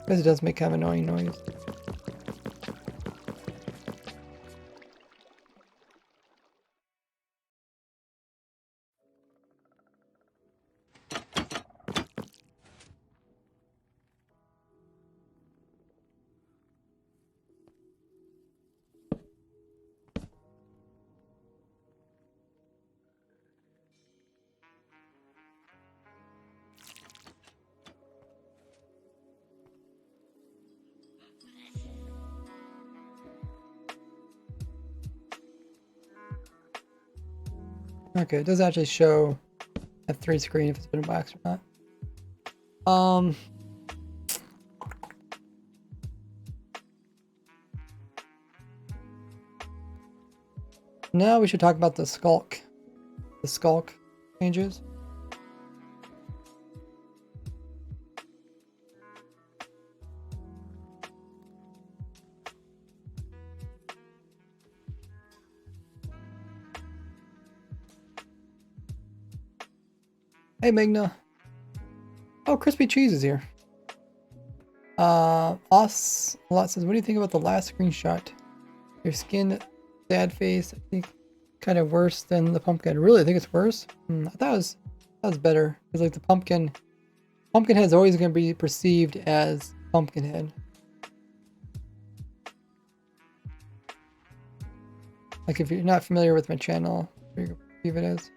Because it does make kind of annoying noise. Okay, it does actually show at 3 screen if it's been waxed or not. Now we should talk about the skulk. The skulk changes. Hey Magna. Oh, Crispy Cheese is here. Us a lot says, what do you think about the last screenshot? Your skin, sad face, I think kind of worse than the pumpkin. Really, I think it's worse? I thought it was better. It's like the pumpkin head is always going to be perceived as pumpkin head. Like if you're not familiar with my channel, you can perceive it as.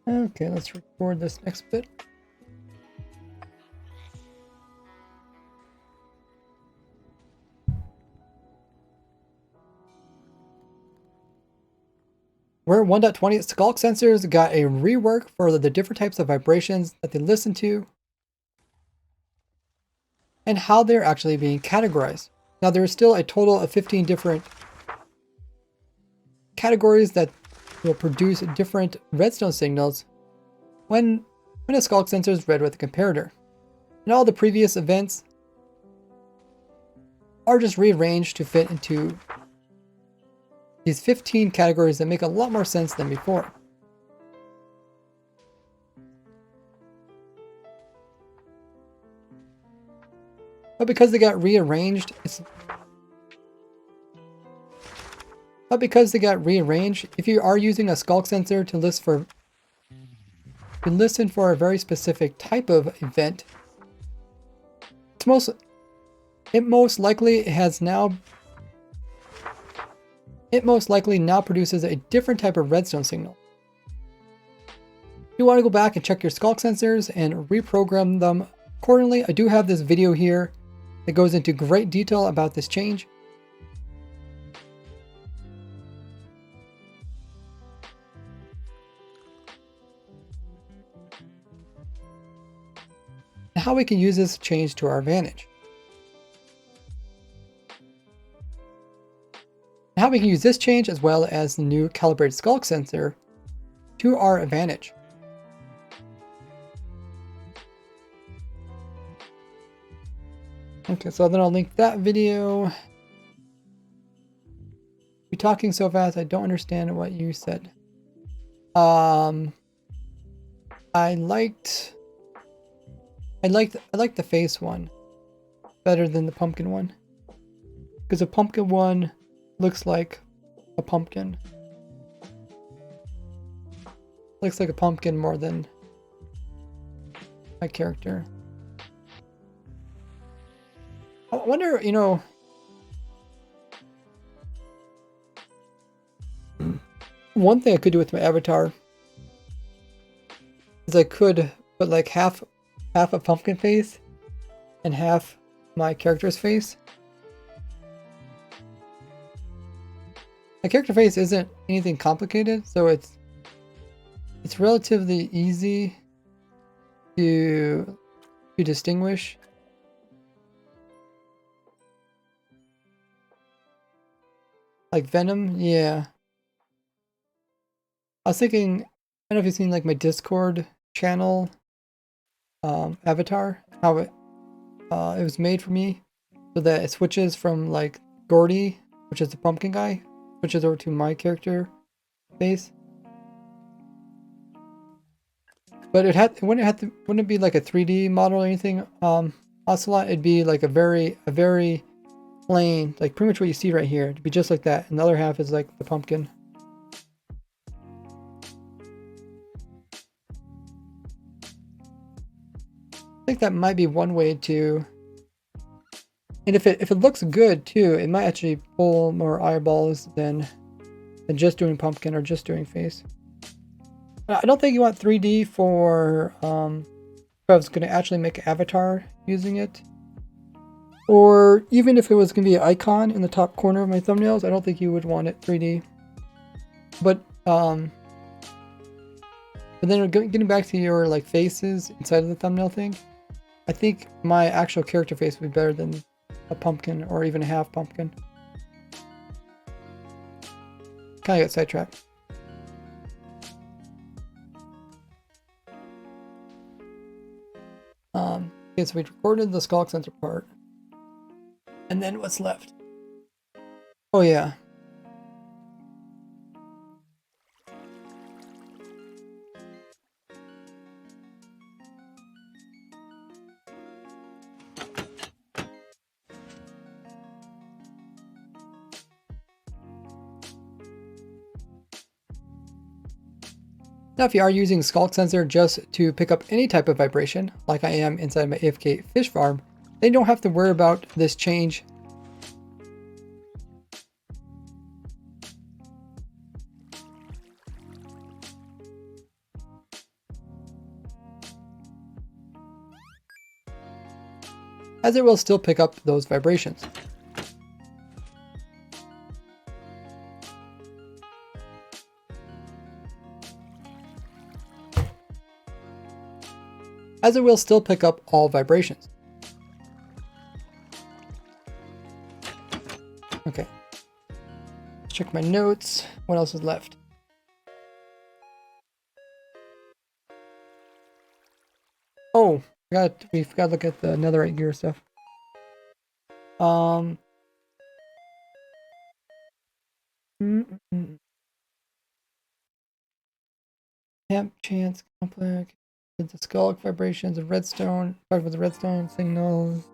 Okay, let's record this next bit. Where 1.20 Skulk sensors got a rework for the different types of vibrations that they listen to and how they're actually being categorized. Now there is still a total of 15 different categories that will produce different redstone signals when a skulk sensor is read with a comparator. And all the previous events are just rearranged to fit into these 15 categories that make a lot more sense than before. But because they got rearranged, if you are using a skulk sensor to listen for a very specific type of event, it most likely now produces a different type of redstone signal. If you want to go back and check your skulk sensors and reprogram them accordingly, I do have this video here that goes into great detail about this change. And how we can use this change to our advantage. And how we can use this change as well as the new calibrated skulk sensor to our advantage. Okay, so then I'll link that video. You're talking so fast, I don't understand what you said. I liked the face one better than the pumpkin one, because the pumpkin one looks like a pumpkin. Looks like a pumpkin more than my character. I wonder, you know, one thing I could do with my avatar is I could put like half a pumpkin face and half my character's face. My character face isn't anything complicated, so it's relatively easy to distinguish. Like Venom, yeah. I was thinking, I don't know if you've seen like my Discord channel avatar, how it was made for me, so that it switches from like Gordy, which is the pumpkin guy, switches over to my character face. But it wouldn't be like a 3D model or anything. Ocelot, it'd be like a very plain, like pretty much what you see right here. It'd be just like that. And the other half is like the pumpkin. I think that might be one way to And if it looks good too, it might actually pull more eyeballs than just doing pumpkin or just doing face. I don't think you want 3D for if I was going to actually make an avatar using it. Or even if it was going to be an icon in the top corner of my thumbnails, I don't think you would want it 3D. But then getting back to your like faces inside of the thumbnail thing, I think my actual character face would be better than a pumpkin or even a half pumpkin. Kind of got sidetracked. Okay, so we recorded the skull sensor part. And then what's left? Oh yeah. Now if you are using Skulk Sensor just to pick up any type of vibration, like I am inside my AFK fish farm, then you don't have to worry about this change. As it will still pick up those vibrations. As it will still pick up all vibrations. Okay. Let's check my notes. What else is left? Oh, we forgot to look at the netherite gear stuff. Temp, chance, complex. The skulk vibrations of redstone. Talk about the redstone signals.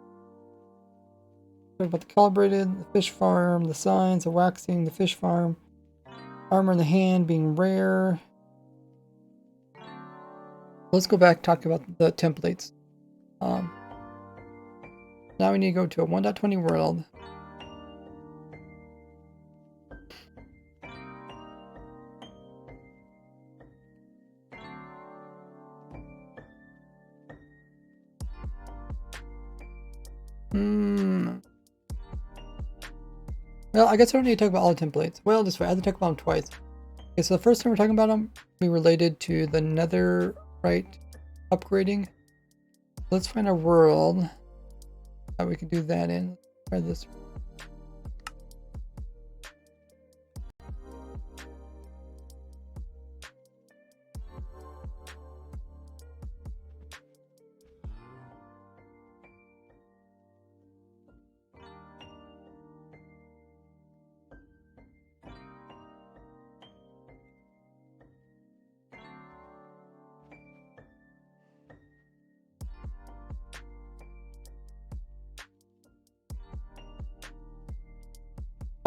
Talk about the calibrated, the fish farm, the signs, the waxing, the fish farm, armor in the hand being rare. Let's go back and talk about the templates. Now we need to go to a 1.20 world. Well, I guess I don't need to talk about all the templates. Well, this way, I have to talk about them twice. Okay, so the first time we're talking about them, we related to the netherite upgrading. Let's find a world that we can do that in. Let's try this.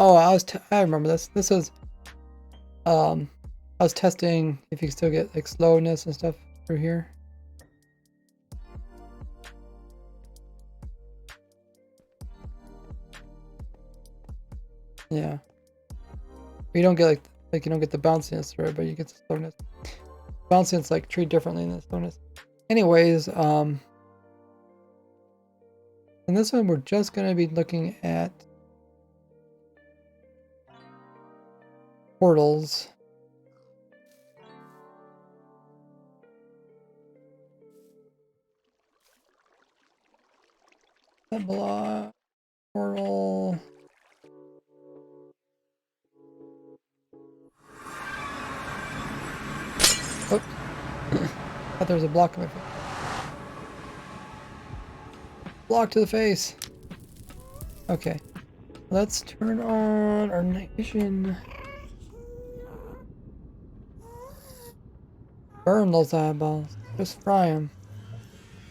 Oh, I remember this. This was I was testing if you can still get like slowness and stuff through here. Yeah. You don't get like you don't get the bounciness through it, but you get the slowness. Bounciness like treated differently than the slowness. Anyways, in this one we're just gonna be looking at portals. That block portal. Oh, thought there was a block in my face. Block to the face. Okay, let's turn on our night vision. Burn those eyeballs. Just fry them.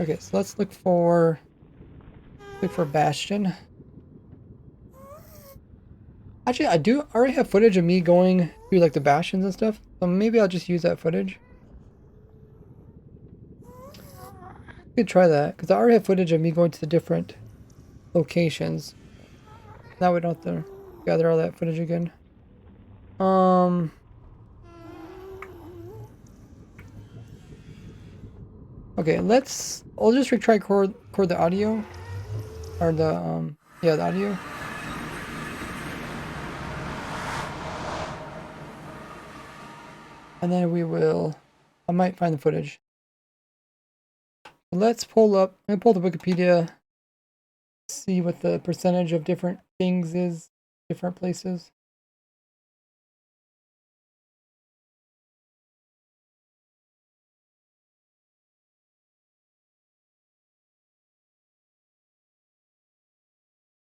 Okay, so let's look for Bastion. Actually, I do already have footage of me going through like the bastions and stuff, so maybe I'll just use that footage. Could try that because I already have footage of me going to the different locations. Now we don't have to gather all that footage again. Um, okay, I'll just retry record the audio, or yeah, the audio. And then I might find the footage. Let's pull up, I'm gonna pull the Wikipedia, see what the percentage of different things is, different places.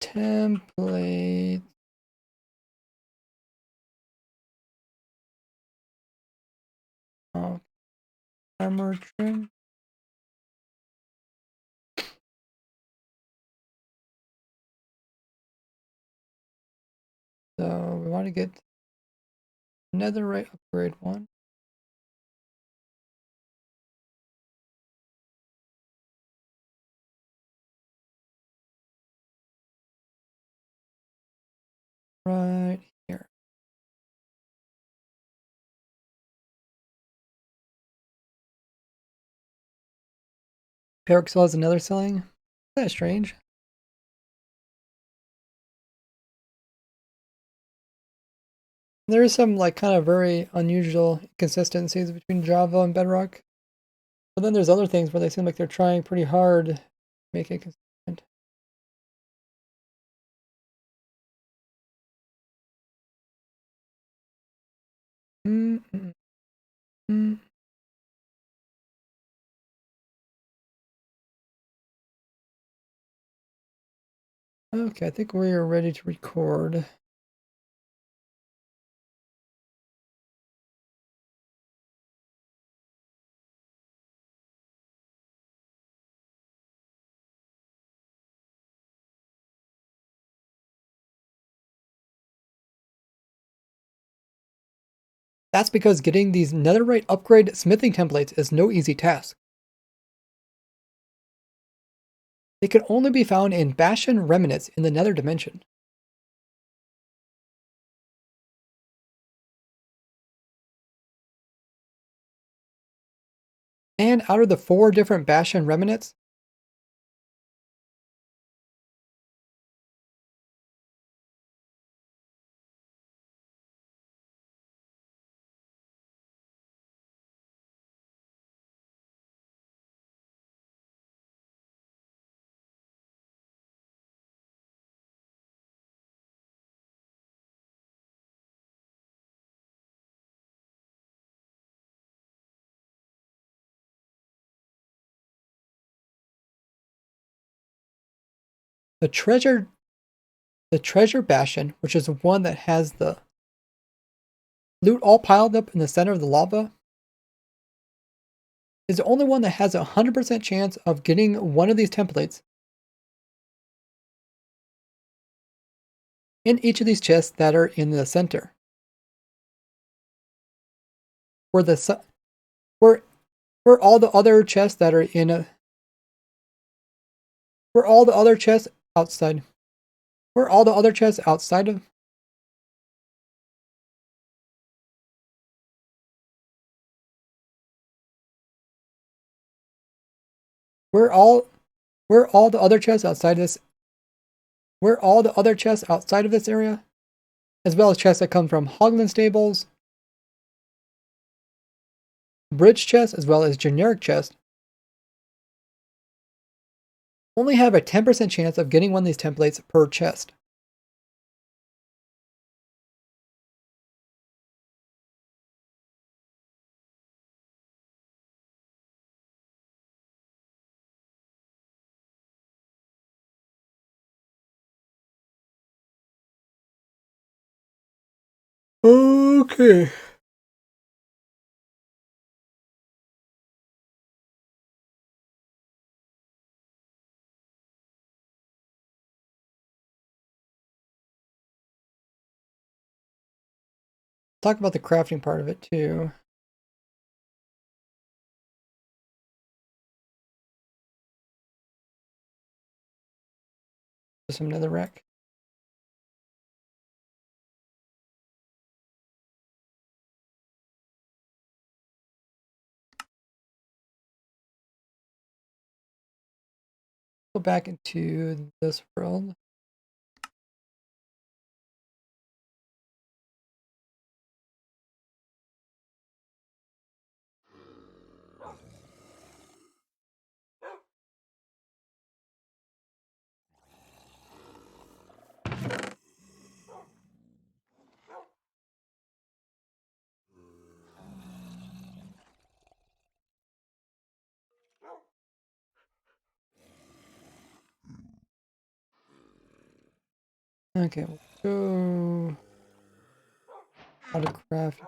Template. Oh, armor trim. So we want to get netherite upgrade one. Right here. Paraxel has another selling. That's strange. There is some like kind of very unusual consistencies between Java and Bedrock. But then there's other things where they seem like they're trying pretty hard to make it consistent. Mm -mm -mm. Okay, I think we are ready to record. That's because getting these netherite upgrade smithing templates is no easy task. They can only be found in Bashan remnants in the nether dimension. And out of the 4 different Bashan remnants, the treasure Bashan, which is the one that has the loot all piled up in the center of the lava, is the only one that has a 100% chance of getting one of these templates in each of these chests that are in the center. Where the where all the other chests that are in a where all the other chests outside where all the other chests outside of where all the other chests outside this where all the other chests outside of this area, as well as chests that come from Hogland stables, bridge chests, as well as generic chests, only have a 10% chance of getting one of these templates per chest. Okay. Talk about the crafting part of it too. some netherrack. Go back into this world. Okay, we'll go how to craft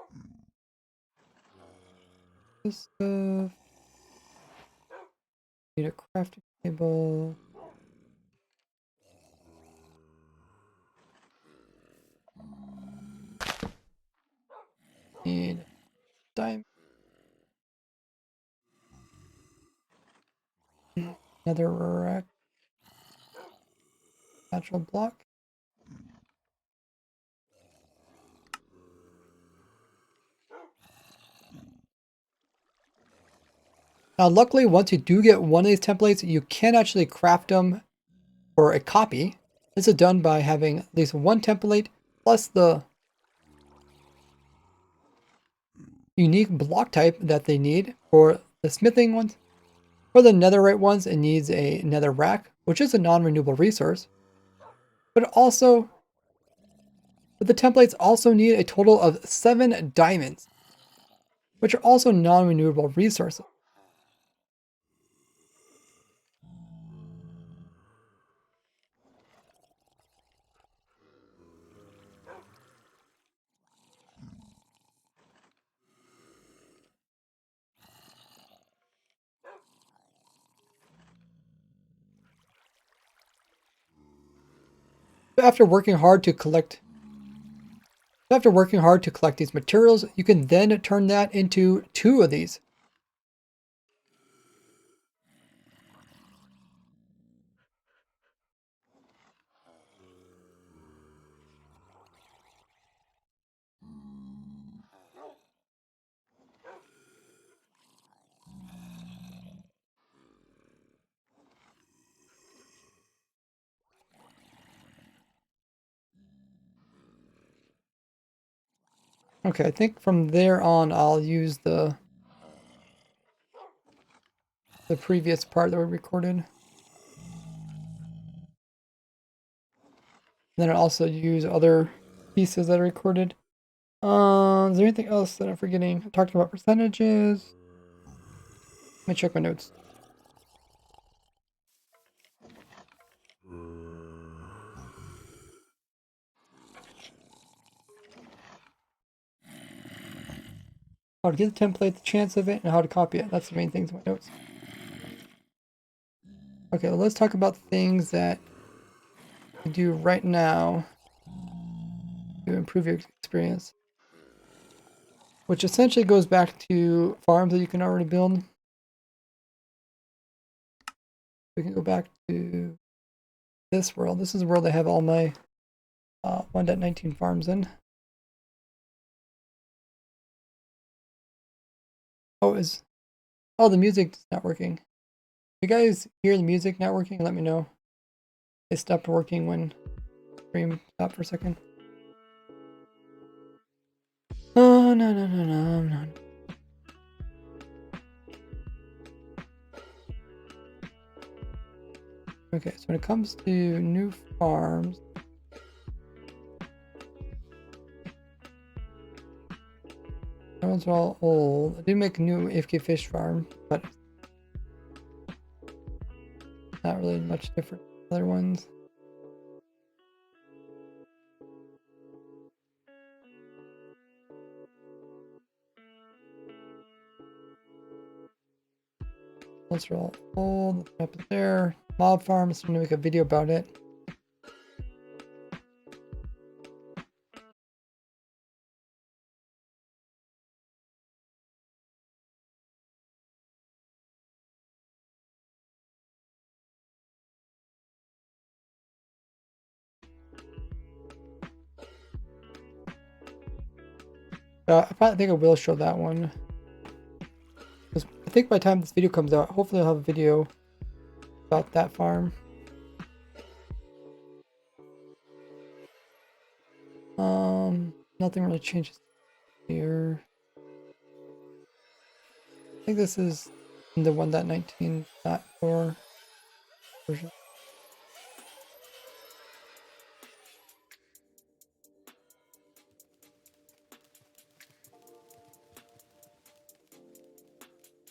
this stuff. Need a crafting table. Need diamond. Another rack. Natural block. Now, luckily, once you do get one of these templates, you can actually craft them for a copy. This is done by having at least one template plus the unique block type that they need for the smithing ones. For the netherite ones, it needs a nether rack, which is a non-renewable resource. But the templates also need a total of 7 diamonds, which are also non-renewable resources. After working hard to collect these materials, you can then turn that into 2 of these. Okay, I think from there on I'll use the previous part that we recorded. Then I'll also use other pieces that I recorded. Is there anything else that I'm forgetting? I'm talking about percentages. Let me check my notes. How to get the template, the chance of it, and how to copy it. That's the main things in my notes. Okay, well, let's talk about things that you do right now to improve your experience. Which essentially goes back to farms that you can already build. We can go back to this world. This is the world I have all my 1.19 farms in. Oh, the music's not working. If you guys hear the music not working, let me know. It stopped working when stream stopped for a second. Oh, no. Okay, so when it comes to new farms, those are all old. I did make a new AFK fish farm, but not really much different from other ones. Those are all old. Up there. Mob farms, I'm gonna make a video about it. I probably think I will show that one. Because I think by the time this video comes out, hopefully I'll have a video about that farm. Nothing really changes here. I think this is in the 1.19.4 version.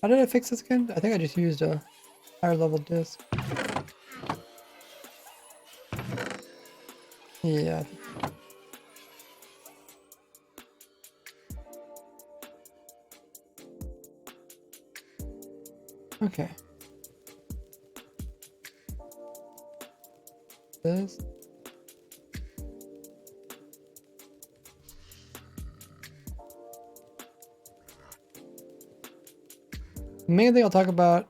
How did I fix this again? I think I just used a higher level disk. Yeah. Okay. This. The main thing I'll talk about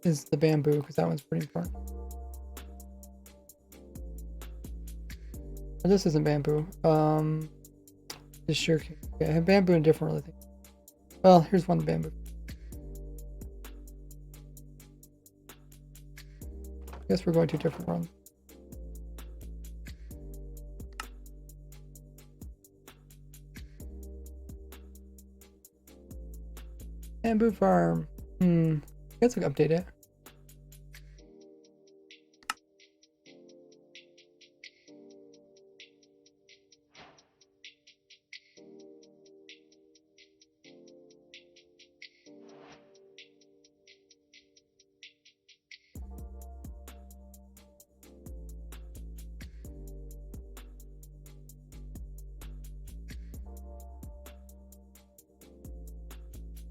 is the bamboo, because that one's pretty important. Oh, this isn't bamboo. This sugarcane. Okay, I have bamboo and different other things. Well, here's one bamboo. I guess we're going to a different one. Bamboo farm. I guess we can update it.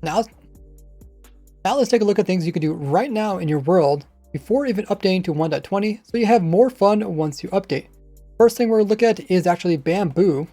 Now let's take a look at things you can do right now in your world before even updating to 1.20, so you have more fun once you update. First thing we're going to look at is actually bamboo.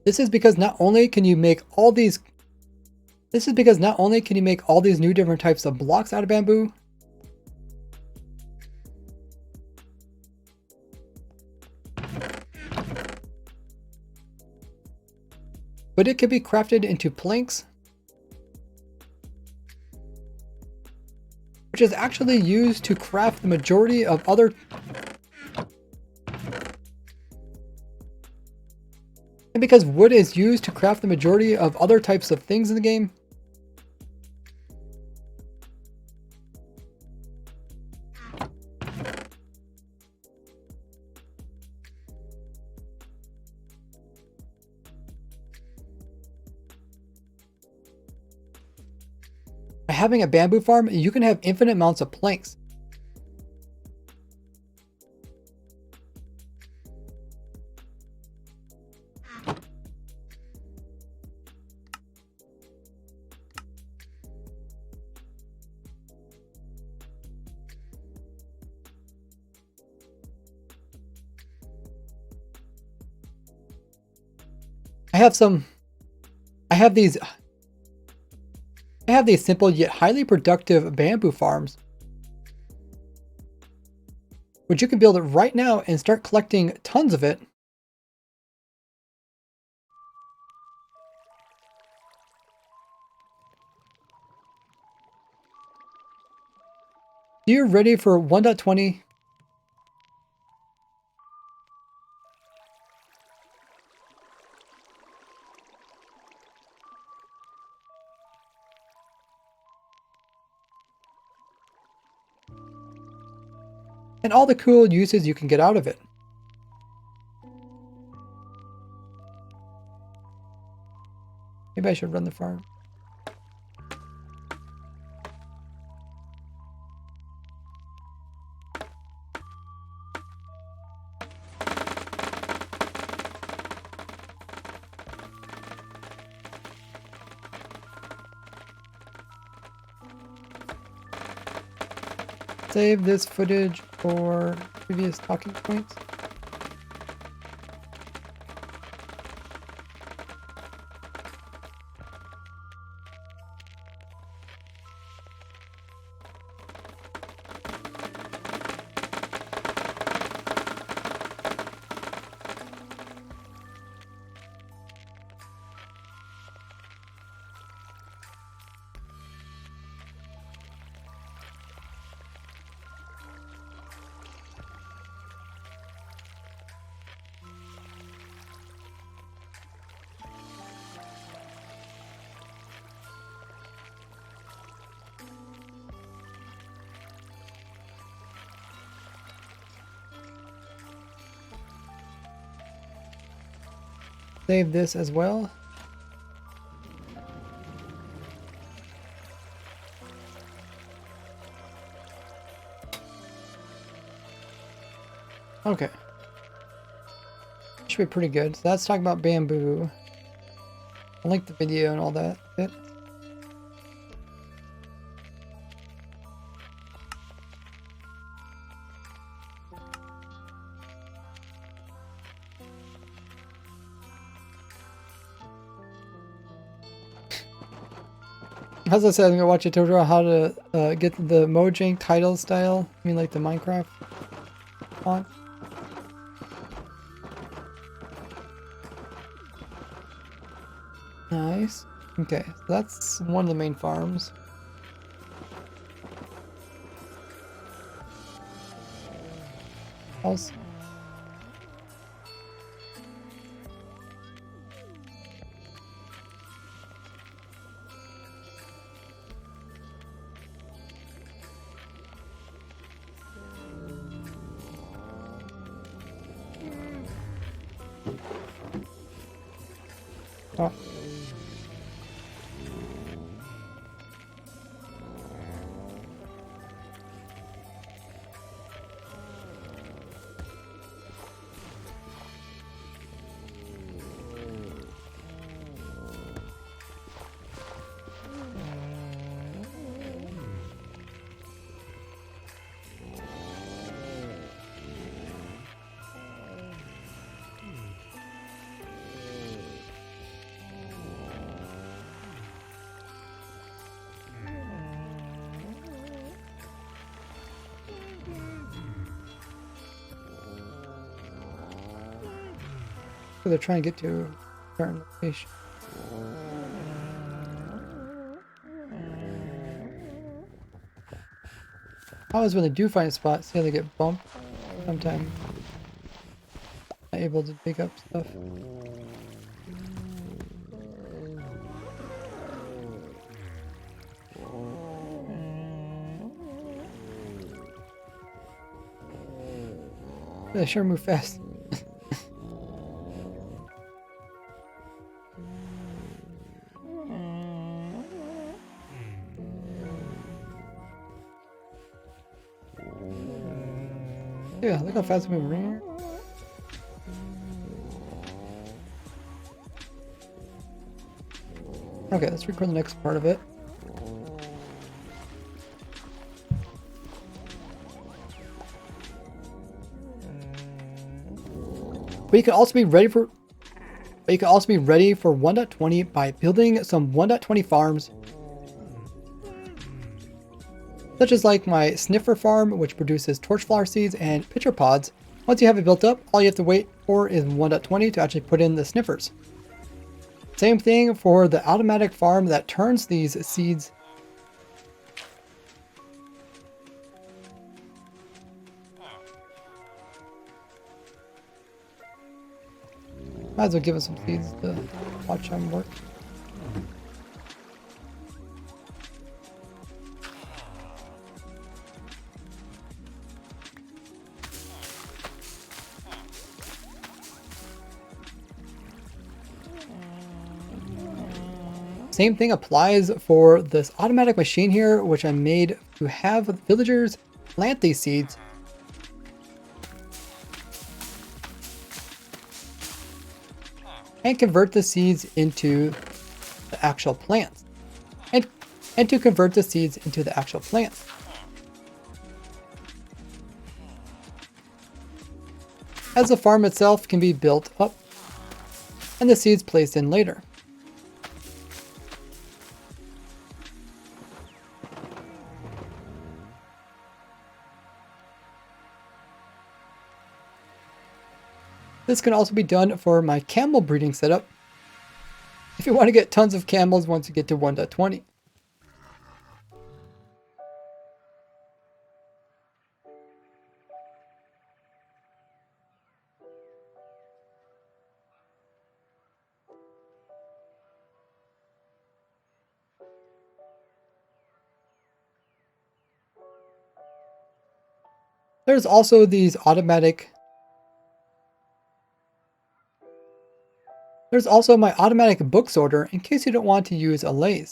This is because not only can you make all these new different types of blocks out of bamboo, but it can be crafted into planks, which is actually used to craft the majority of other And because wood is used to craft the majority of other types of things in the game, by having a bamboo farm, you can have infinite amounts of planks. I have these simple yet highly productive bamboo farms, which you can build it right now and start collecting tons of it. You're ready for 1.20. And all the cool uses you can get out of it. Maybe I should run the farm. save this footage for previous talking points. Save this as well. Okay. Should be pretty good. So that's talking about bamboo. I'll link the video and all that bit. As I said, I'm gonna watch a tutorial on how to get the Mojang title style. I mean, like the Minecraft font. Nice. Okay, so that's one of the main farms. Also, oh. They're trying to get to a certain location. Always when they do find a spot, see how they get bumped. Sometimes not able to dig up stuff. They sure move fast. Yeah, look how fast we move around. Okay, let's record the next part of it. But you can also be ready for 1.20 by building some 1.20 farms, such as like my sniffer farm, which produces torchflower seeds and pitcher pods. Once you have it built up, all you have to wait for is 1.20 to actually put in the sniffers. Same thing for the automatic farm that turns these seeds might as well give us some seeds to watch them work. Same thing applies for this automatic machine here, which I made to have villagers plant these seeds. And convert the seeds into the actual plants. And to convert the seeds into the actual plants. as the farm itself can be built up and the seeds placed in later. This can also be done for my camel breeding setup if you want to get tons of camels once you get to 1.20. There's also these automatic. There's also my automatic book sorter in case you don't want to use a lathe.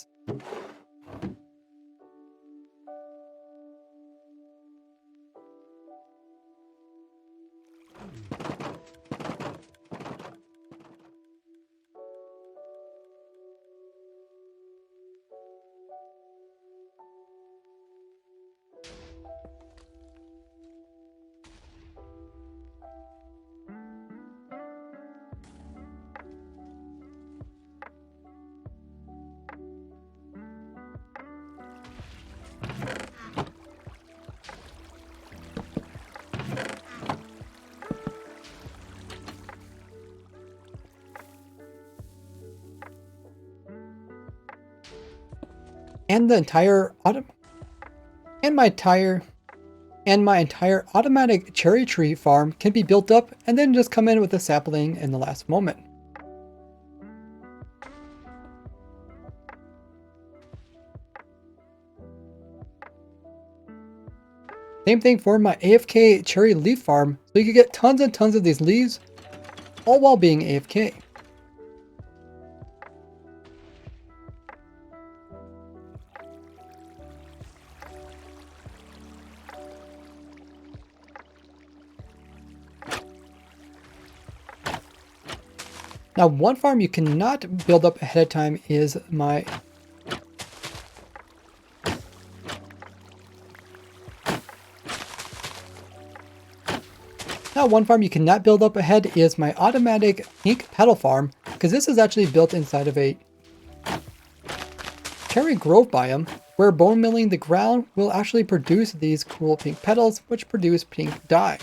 And my entire automatic cherry tree farm can be built up and then just come in with a sapling in the last moment. Same thing for my AFK cherry leaf farm, so you can get tons and tons of these leaves, all while being AFK. Now, one farm you cannot build up ahead of time is my automatic pink petal farm, because this is actually built inside of a cherry grove biome where bone milling the ground will actually produce these cool pink petals, which produce pink dye.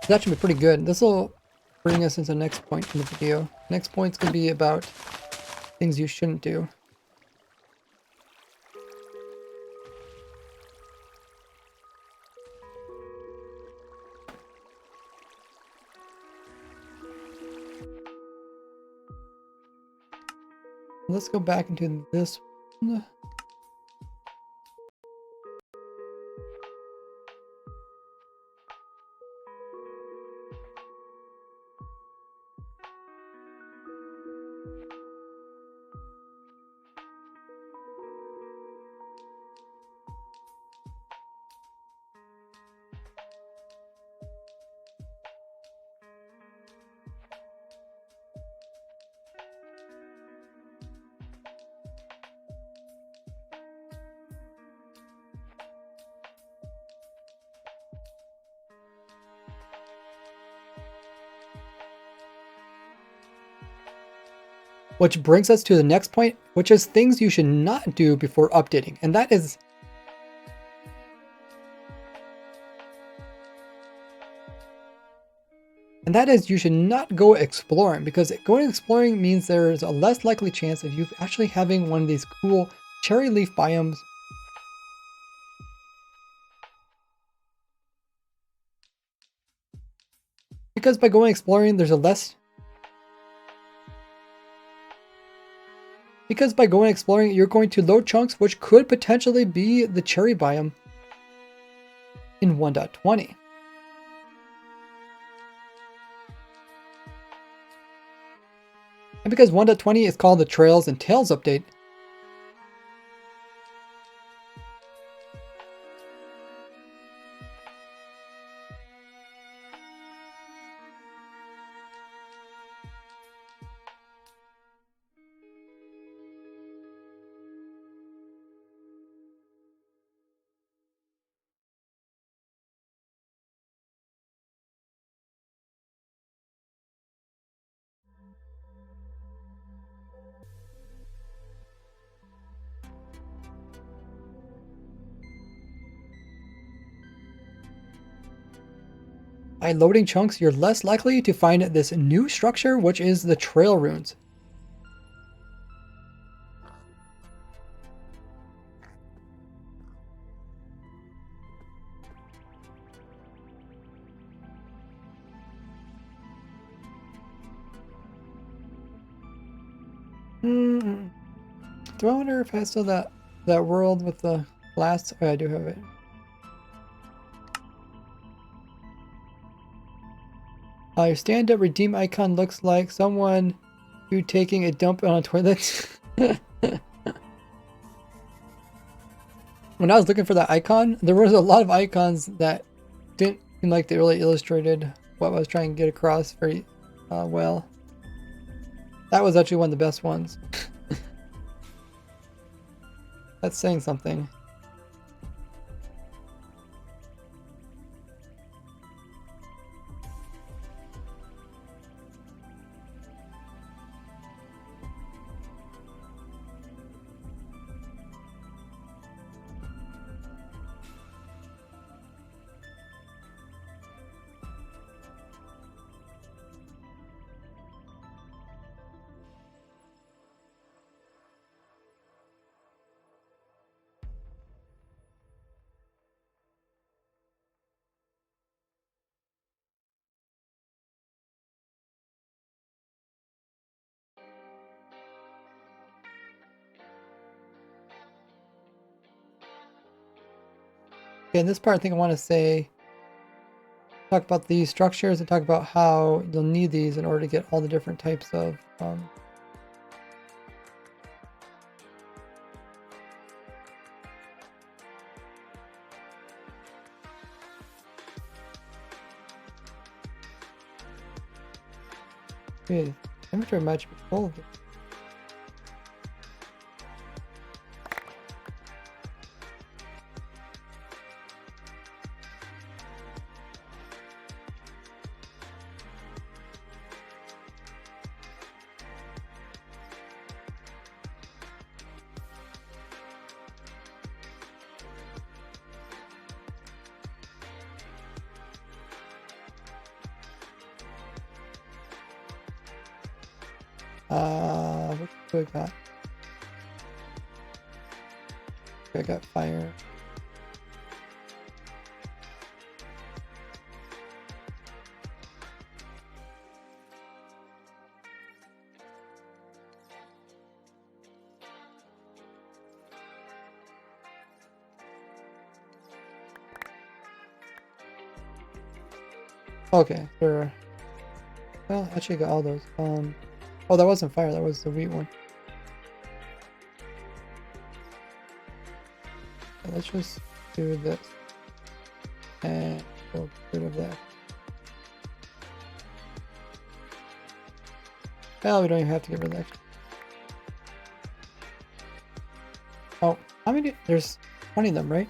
That should be pretty good. This will bring us into the next point in the video. Next point's going to be about things you shouldn't do. Let's go back into this one. Which brings us to the next point, which is things you should not do before updating. And that is you should not go exploring, because going exploring means there's a less likely chance of you actually having one of these cool cherry leaf biomes. Because by going exploring, there's a less Because by going exploring, you're going to load chunks which could potentially be the cherry biome in 1.20. And because 1.20 is called the Trails and Tales update, By loading chunks, you're less likely to find this new structure, which is the trail runes. Do I wonder if I still that world with the last? Oh, I do have it. Your stand-up redeem icon looks like someone who taking a dump on a toilet. When I was looking for that icon, there was a lot of icons that didn't seem like they really illustrated what I was trying to get across very well. That was actually one of the best ones. That's saying something. Okay, in this part, I think I want to talk about these structures and talk about how you'll need these in order to get all the different types of inventory might be full of it. What do I got? I got fire. Okay, sure. Well, actually got all those. Oh, that wasn't fire, that was the wheat one. Okay, let's just do this. And we'll get rid of that. Well, we don't even have to get rid of that. Oh, how many? There's 20 of them, right?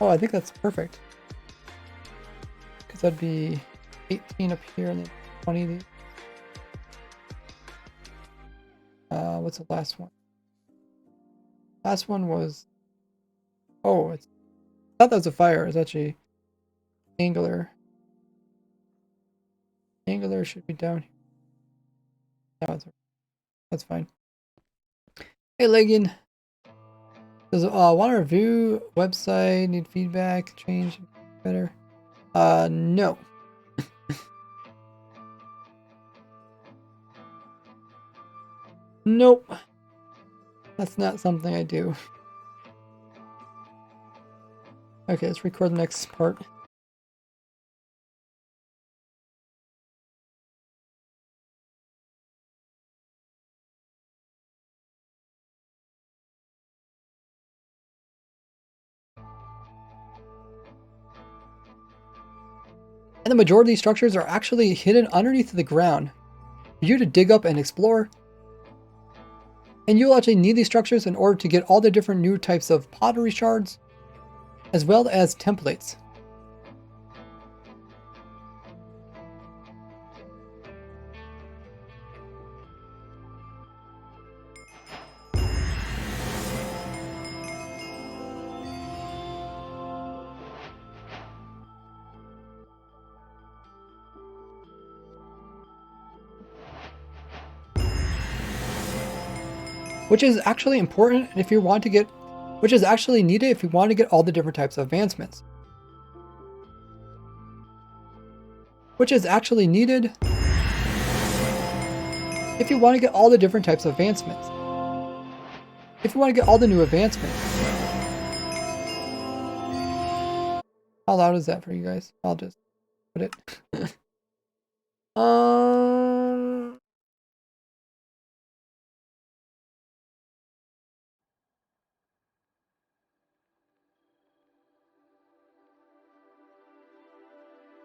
Oh, I think that's perfect. Because that'd be 18 up here and then 20 of these. What's the last one? Last one was... Oh, I thought that was a fire. It's actually angular. Angular should be down here. No, that's fine. Hey, Legion. Does want to review website, need feedback, change better? No. Nope. That's not something I do. Okay, let's record the next part. And the majority of these structures are actually hidden underneath the ground for you to dig up and explore. And you'll actually need these structures in order to get all the different new types of pottery shards, as well as templates. which is actually important if you want to get, which is actually needed if you want to get all the different types of advancements. Which is actually needed if you want to get all the different types of advancements. If you want to get all the new advancements. How loud is that for you guys? I'll just put it.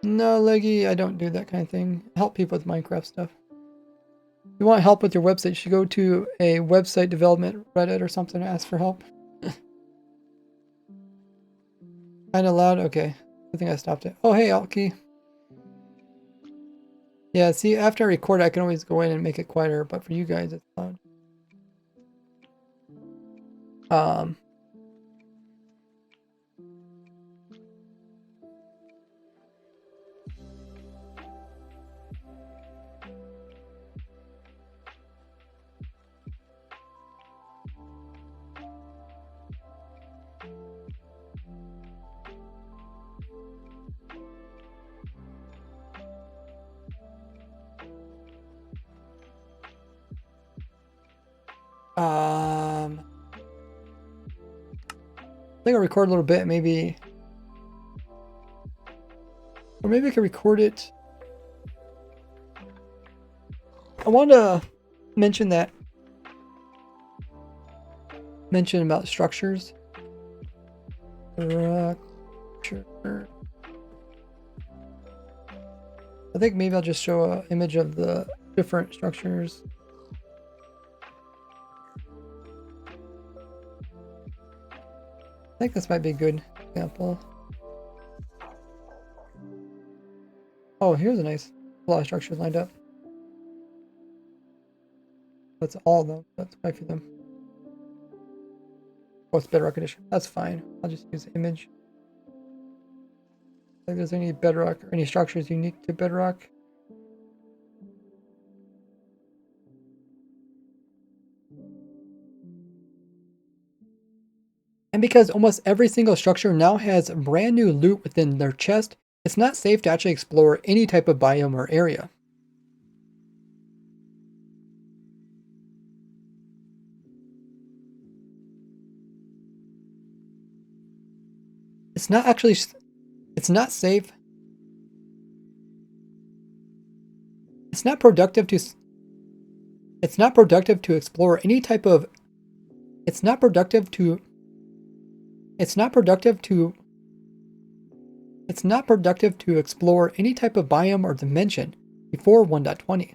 No, Leggy, I don't do that kind of thing. I help people with Minecraft stuff. If you want help with your website, you should go to a website development Reddit or something and ask for help. Kinda loud? Okay. I think I stopped it. Oh, hey, Alki. Yeah, see, after I record, I can always go in and make it quieter, but for you guys, it's loud. I think I'll record a little bit, maybe. Or maybe I could record it. I want to mention that. Mention about structures. Structure. I think maybe I'll just show an image of the different structures. I think this might be a good example. Oh, here's a nice lot of structures lined up. That's all of them. That's quite a few of them. Oh, it's bedrock edition. That's fine. I'll just use the image. If there's any bedrock or any structures unique to bedrock. And because almost every single structure now has brand new loot within their chest, it's not safe to actually explore any type of biome or area. It's not actually, it's not safe. It's not productive to explore any type of, it's not productive to explore any type of biome or dimension before 1.20.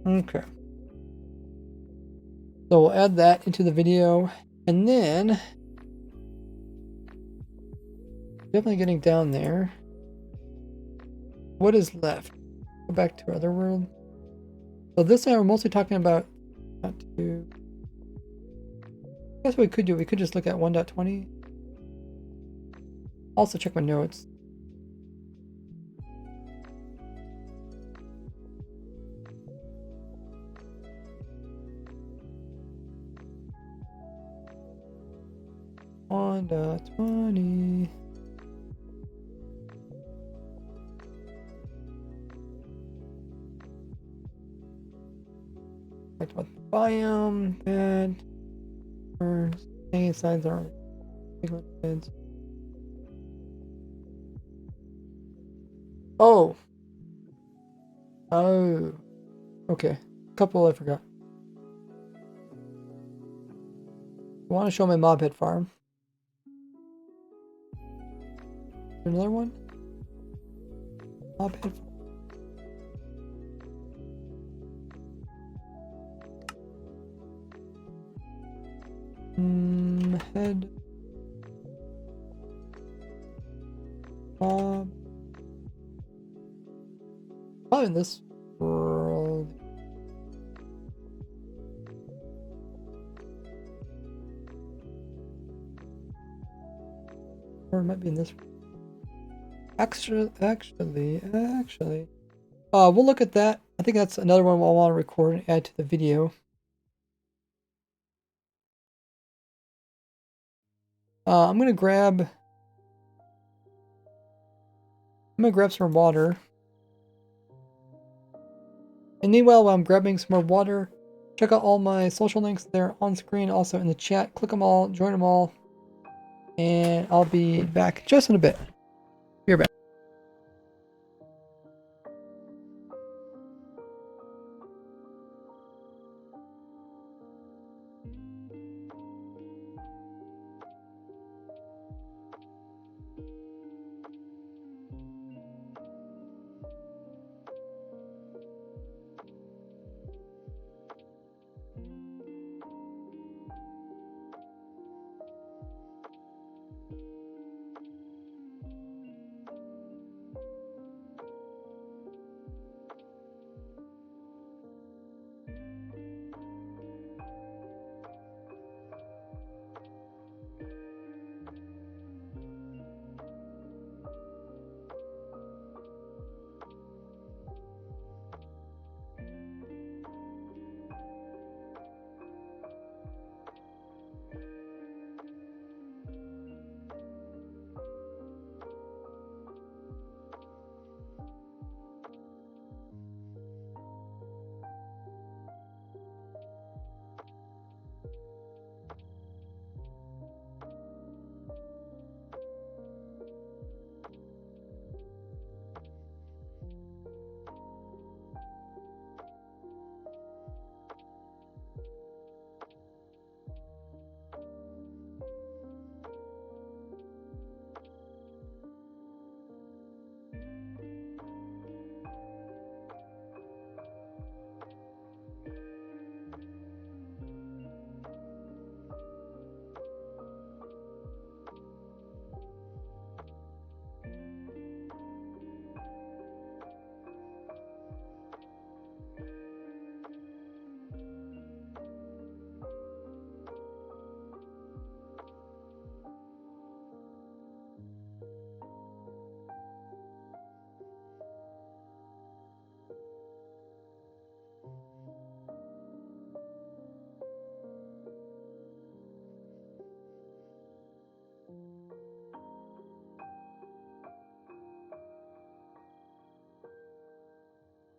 Okay. So we'll add that into the video, and then definitely getting down there. What is left? Go back to other world. So this time we're mostly talking about not to. I guess what we could do, we could just look at 1.20. Also check my notes. .20. Talked about the biome, bed, any signs are beds. Oh, okay. Couple I forgot. I want to show my mob head farm. Another one? Mob head farm. Head. Mob. Probably in this world. Or it might be in this world. Actually. We'll look at that I think that's another one I want to record and add to the video. I'm gonna grab some water. And meanwhile, while I'm grabbing some more water, check out all my social links. They're on screen, also in the chat. Click them all, join them all, and I'll be back just in a bit. Be right back.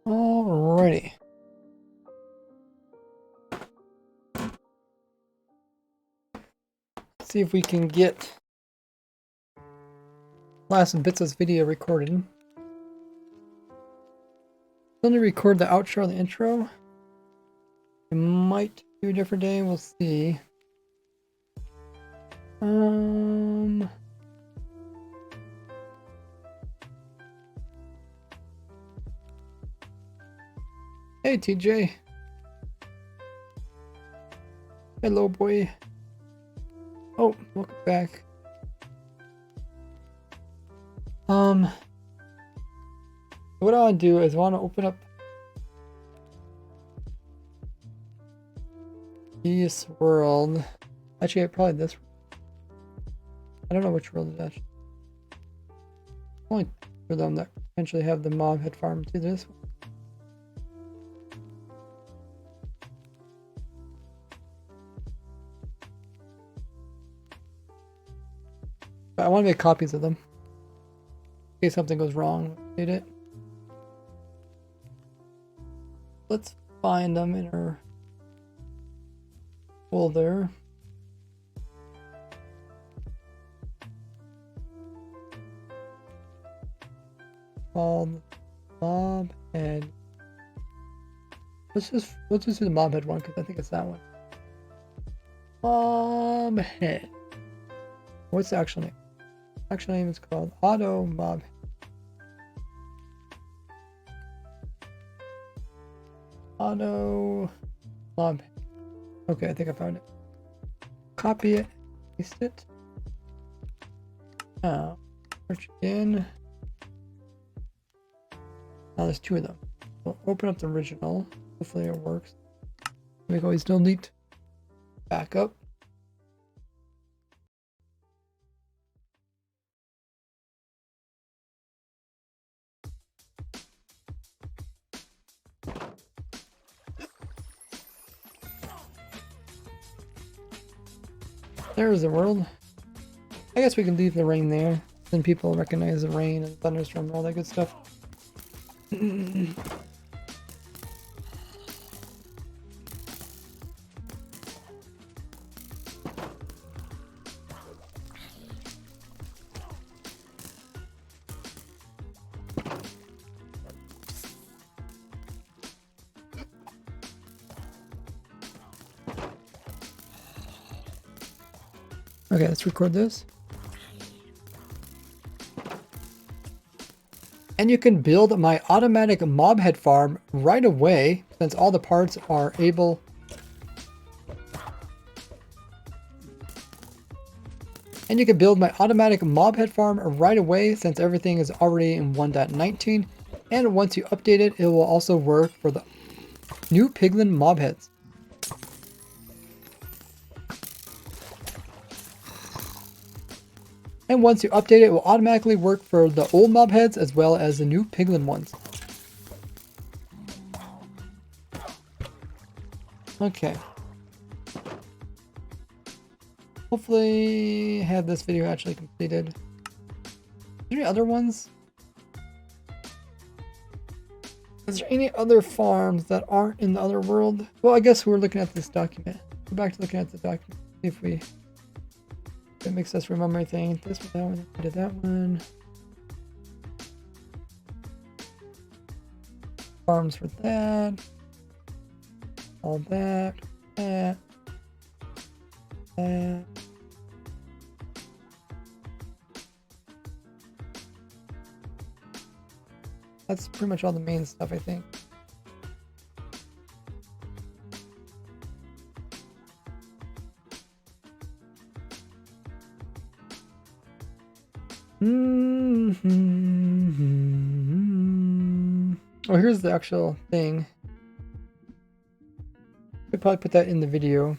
Alrighty. Let's see if we can get last bits of this video recorded. Let me record the outro and the intro. I might do a different day, we'll see. Hey TJ. Hello boy. Oh, welcome back. What I want to do is I want to open up this world. Actually, probably this. I don't know which world is actually. Only for them that potentially have the mob head farm to this one. But I want to make copies of them in case something goes wrong. Did it? Let's find them in our folder. Called mob head. Let's just do the mob head one because I think it's that one. Mob head. What's the actual name? Actual name is called Auto Mob. Auto Mob. Okay, I think I found it. Copy it, paste it. Now, search again. Now there's two of them. We'll open up the original. Hopefully it works. We can always delete. Back up. There's the world. I guess we can leave the rain there. Then people recognize the rain and thunderstorm and all that good stuff. Okay, let's record this. And you can build my automatic mob head farm right away, since all the parts are able. And you can build my automatic mob head farm right away, since everything is already in 1.19. And once you update it, it will also work for the new piglin mob heads. And once you update it, it will automatically work for the old mob heads as well as the new piglin ones. Okay. Hopefully have this video actually completed. Are there any other ones? Is there any other farms that aren't in the other world? Well, I guess we're looking at this document. Go back to looking at the document. See if we... It makes us remember anything. This was that one. We did that one. Farms for that. All that. That. That. That's pretty much all the main stuff, I think. Oh, here's the actual thing. Could probably put that in the video.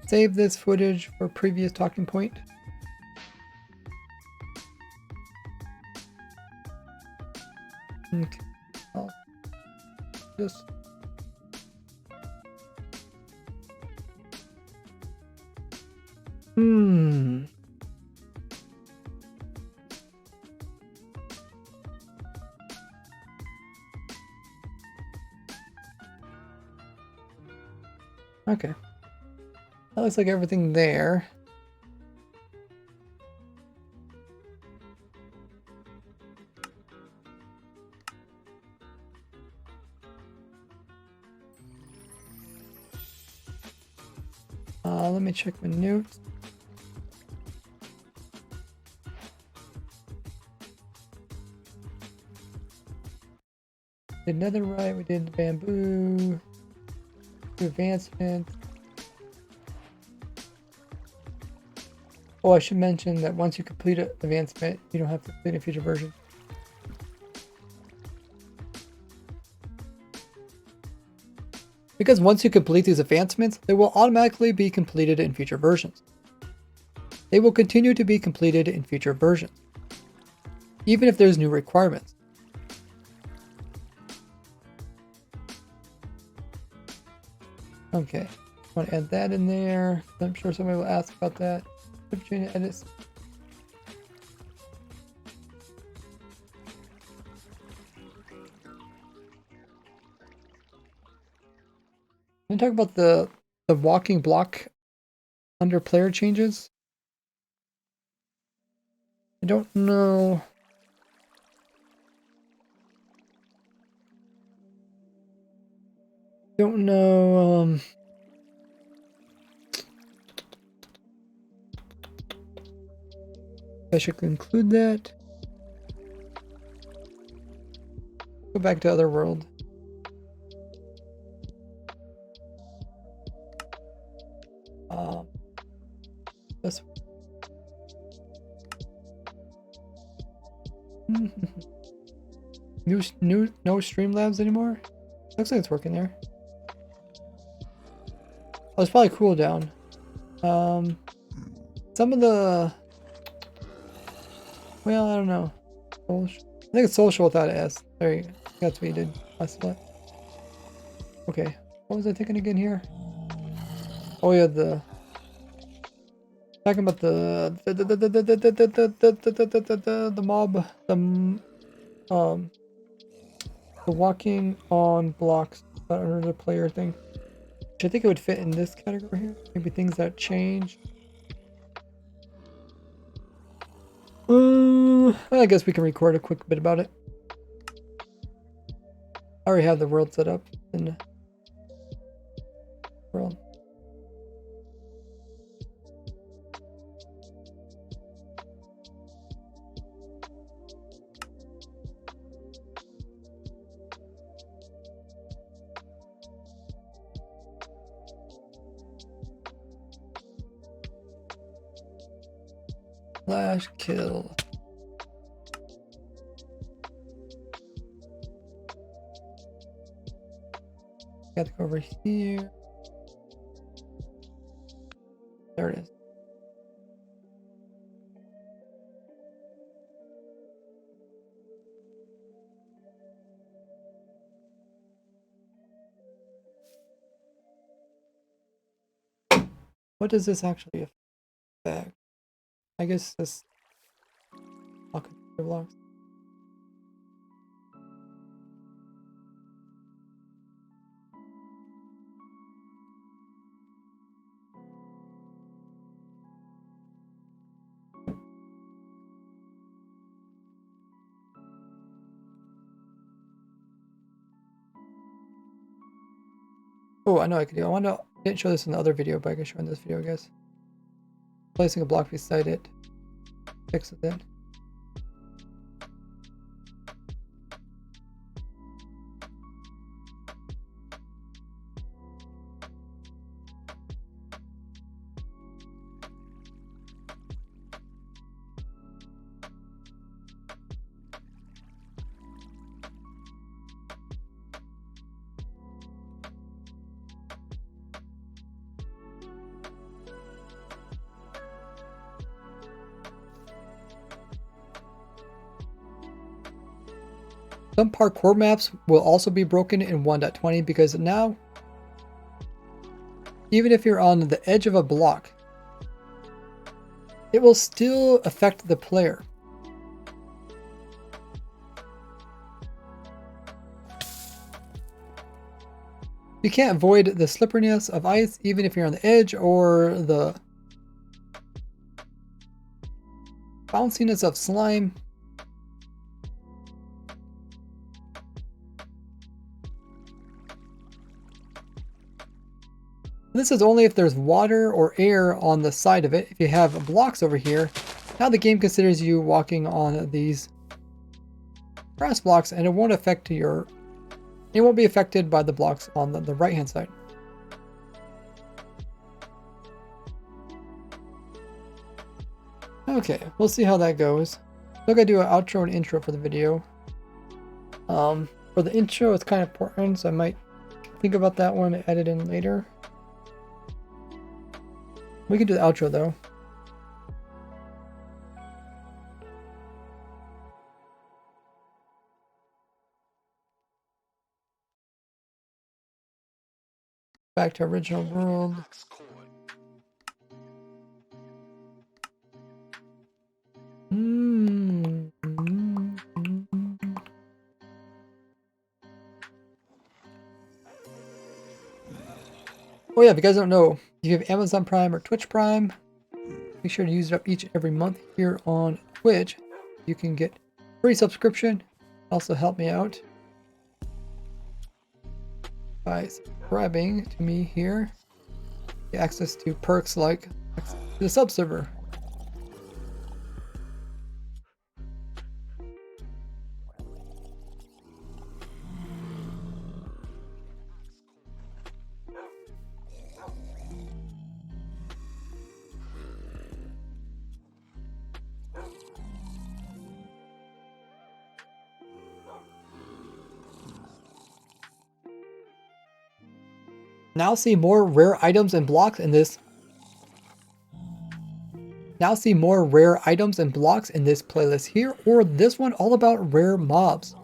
Save this footage for previous talking point. Okay. I'll just Okay. That looks like everything there. Let me check my notes. We did netherite, we did bamboo, advancement. Oh, I should mention that once you complete an advancement, you don't have to complete a future version. Because once you complete these advancements, they will automatically be completed in future versions. They will continue to be completed in future versions, even if there's new requirements. Okay, I want to add that in there. I'm sure somebody will ask about that. Edits. Can I talk about the walking block under player changes? I don't know. I should include that. Go back to Otherworld. This. No Streamlabs anymore. Looks like it's working there. Oh, it's probably cooldown. Some of the. Well, I don't know. I think it's social without an S. There you go. That's what you did last time. Okay. What was I thinking again here? Oh yeah, talking about the mob, the walking on blocks, under the player thing. Which I think it would fit in this category here. Maybe things that change. I guess we can record a quick bit about it. I already have the world set up in the world. Slash kill. Got to go over here. There it is. What does this actually affect? I guess this blocks. Oh, I know I could do. I didn't show this in the other video, but I can show in this video, I guess. Placing a block beside it fixes it. Some parkour maps will also be broken in 1.20 because now, even if you're on the edge of a block, it will still affect the player. You can't avoid the slipperiness of ice even if you're on the edge, or the bounciness of slime. This is only if there's water or air on the side of it. If you have blocks over here, now the game considers you walking on these grass blocks, and it won't affect your... It won't be affected by the blocks on the right hand side. Okay, we'll see how that goes. Look, I do an outro and intro for the video. For the intro, it's kind of important, so I might think about that one and edit in later. We can do the outro though. Back to original world. Oh yeah, if you guys don't know, if you have Amazon Prime or Twitch Prime, make sure to use it up each and every month here on Twitch. You can get free subscription. Also help me out by subscribing to me here. Get access to perks like the sub server. Now see more rare items and blocks in this Now see more rare items and blocks in this playlist here, or this one all about rare mobs.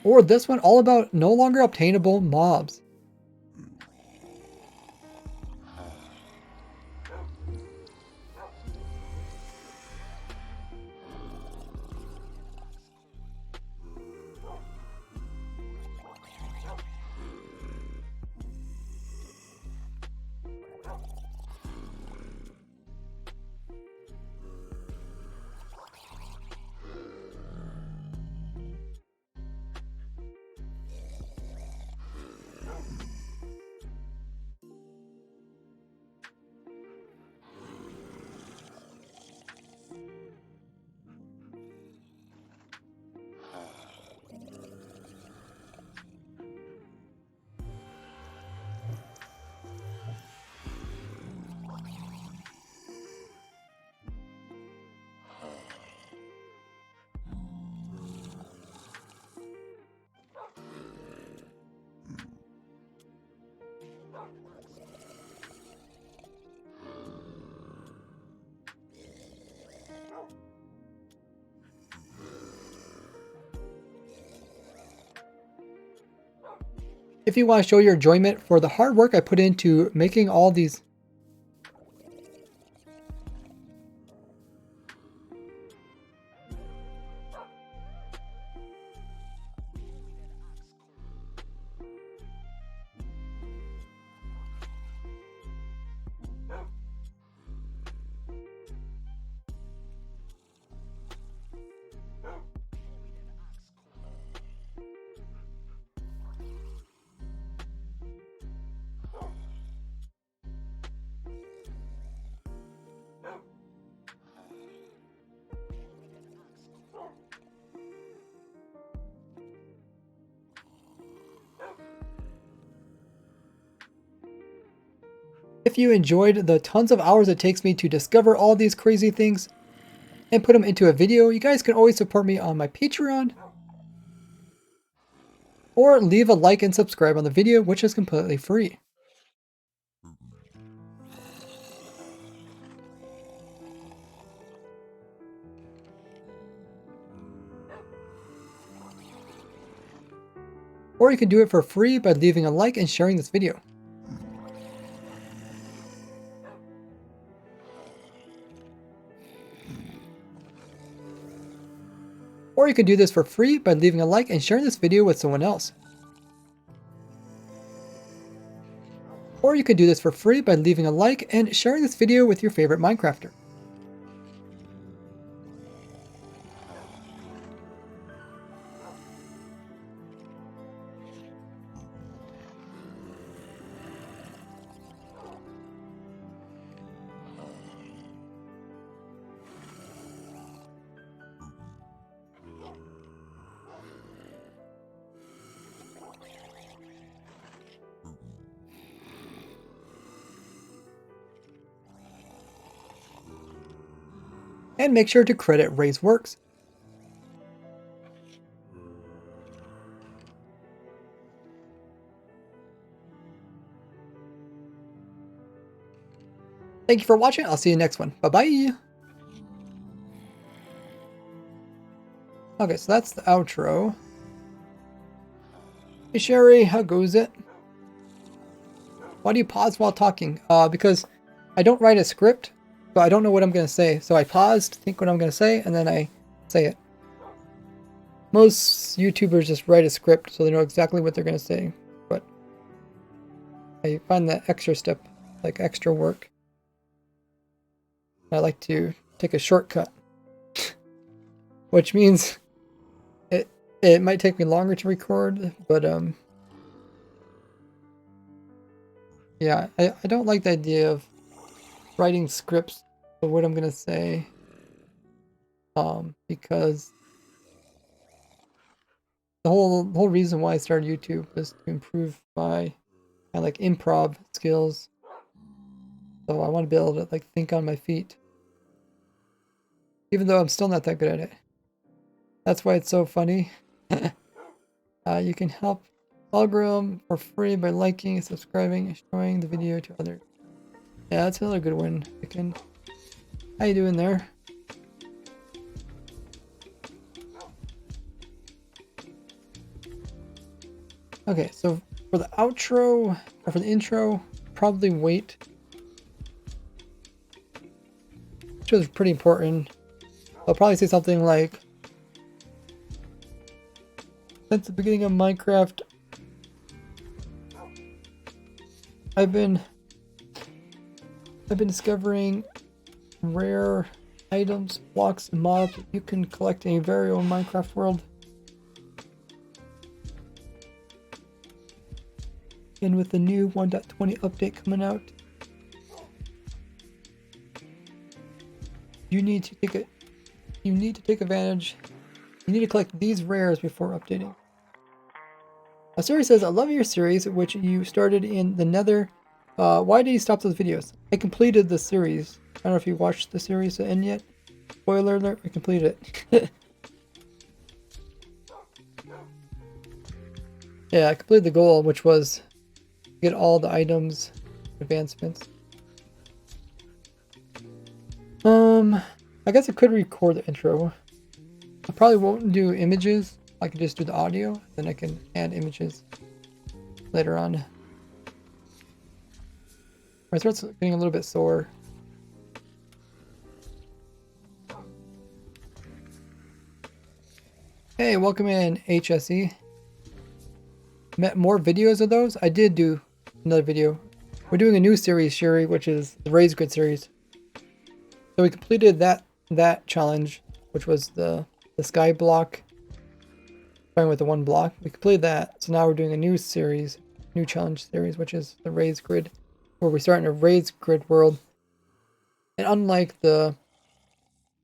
Or this one all about no longer obtainable mobs. If you want to show your enjoyment for the hard work I put into making all these. If you enjoyed the tons of hours it takes me to discover all these crazy things and put them into a video, you guys can always support me on my Patreon. Or leave a like and subscribe on the video, which is completely free. Or you can do it for free by leaving a like and sharing this video. Or you can do this for free by leaving a like and sharing this video with someone else. Or you can do this for free by leaving a like and sharing this video with your favorite Minecrafter. And make sure to credit Ray's works. Thank you for watching. I'll see you next one. Bye-bye. Okay, so that's the outro. Hey Sherry, how goes it? Why do you pause while talking? Because I don't write a script, so I don't know what I'm going to say. So I pause to think what I'm going to say, and then I say it. Most YouTubers just write a script so they know exactly what they're going to say. But I find that extra step, like extra work. I like to take a shortcut. Which means it might take me longer to record, but yeah, I don't like the idea of writing scripts of what I'm gonna say, because the whole reason why I started YouTube was to improve my like improv skills. So I want to be able to like think on my feet, even though I'm still not that good at it. That's why it's so funny. You can help algorithm for free by liking, subscribing, and showing the video to others. Yeah, that's another good one. How you doing there? Okay, so for the outro, or for the intro, probably wait. Which was pretty important. I'll probably say something like, since the beginning of Minecraft, I've been discovering rare items, blocks, and mobs you can collect in a very own Minecraft world. And with the new 1.20 update coming out, you need to take advantage. You need to collect these rares before updating. A series says, I love your series, which you started in the Nether. Why did you stop those videos? I completed the series. I don't know if you watched the series to end yet. Spoiler alert, I completed it. Yeah, I completed the goal, which was to get all the items, advancements. I guess I could record the intro. I probably won't do images. I could just do the audio, then I can add images later on. My throat's getting a little bit sore. Hey, welcome in, HSE. Met more videos of those? I did do another video. We're doing a new series, Sherry, which is the Raise Grid series. So we completed that challenge, which was the sky block. Starting with the one block. We completed that. So now we're doing a new series, new challenge series, which is the Raise Grid, where we start in a Raise Grid world. And unlike the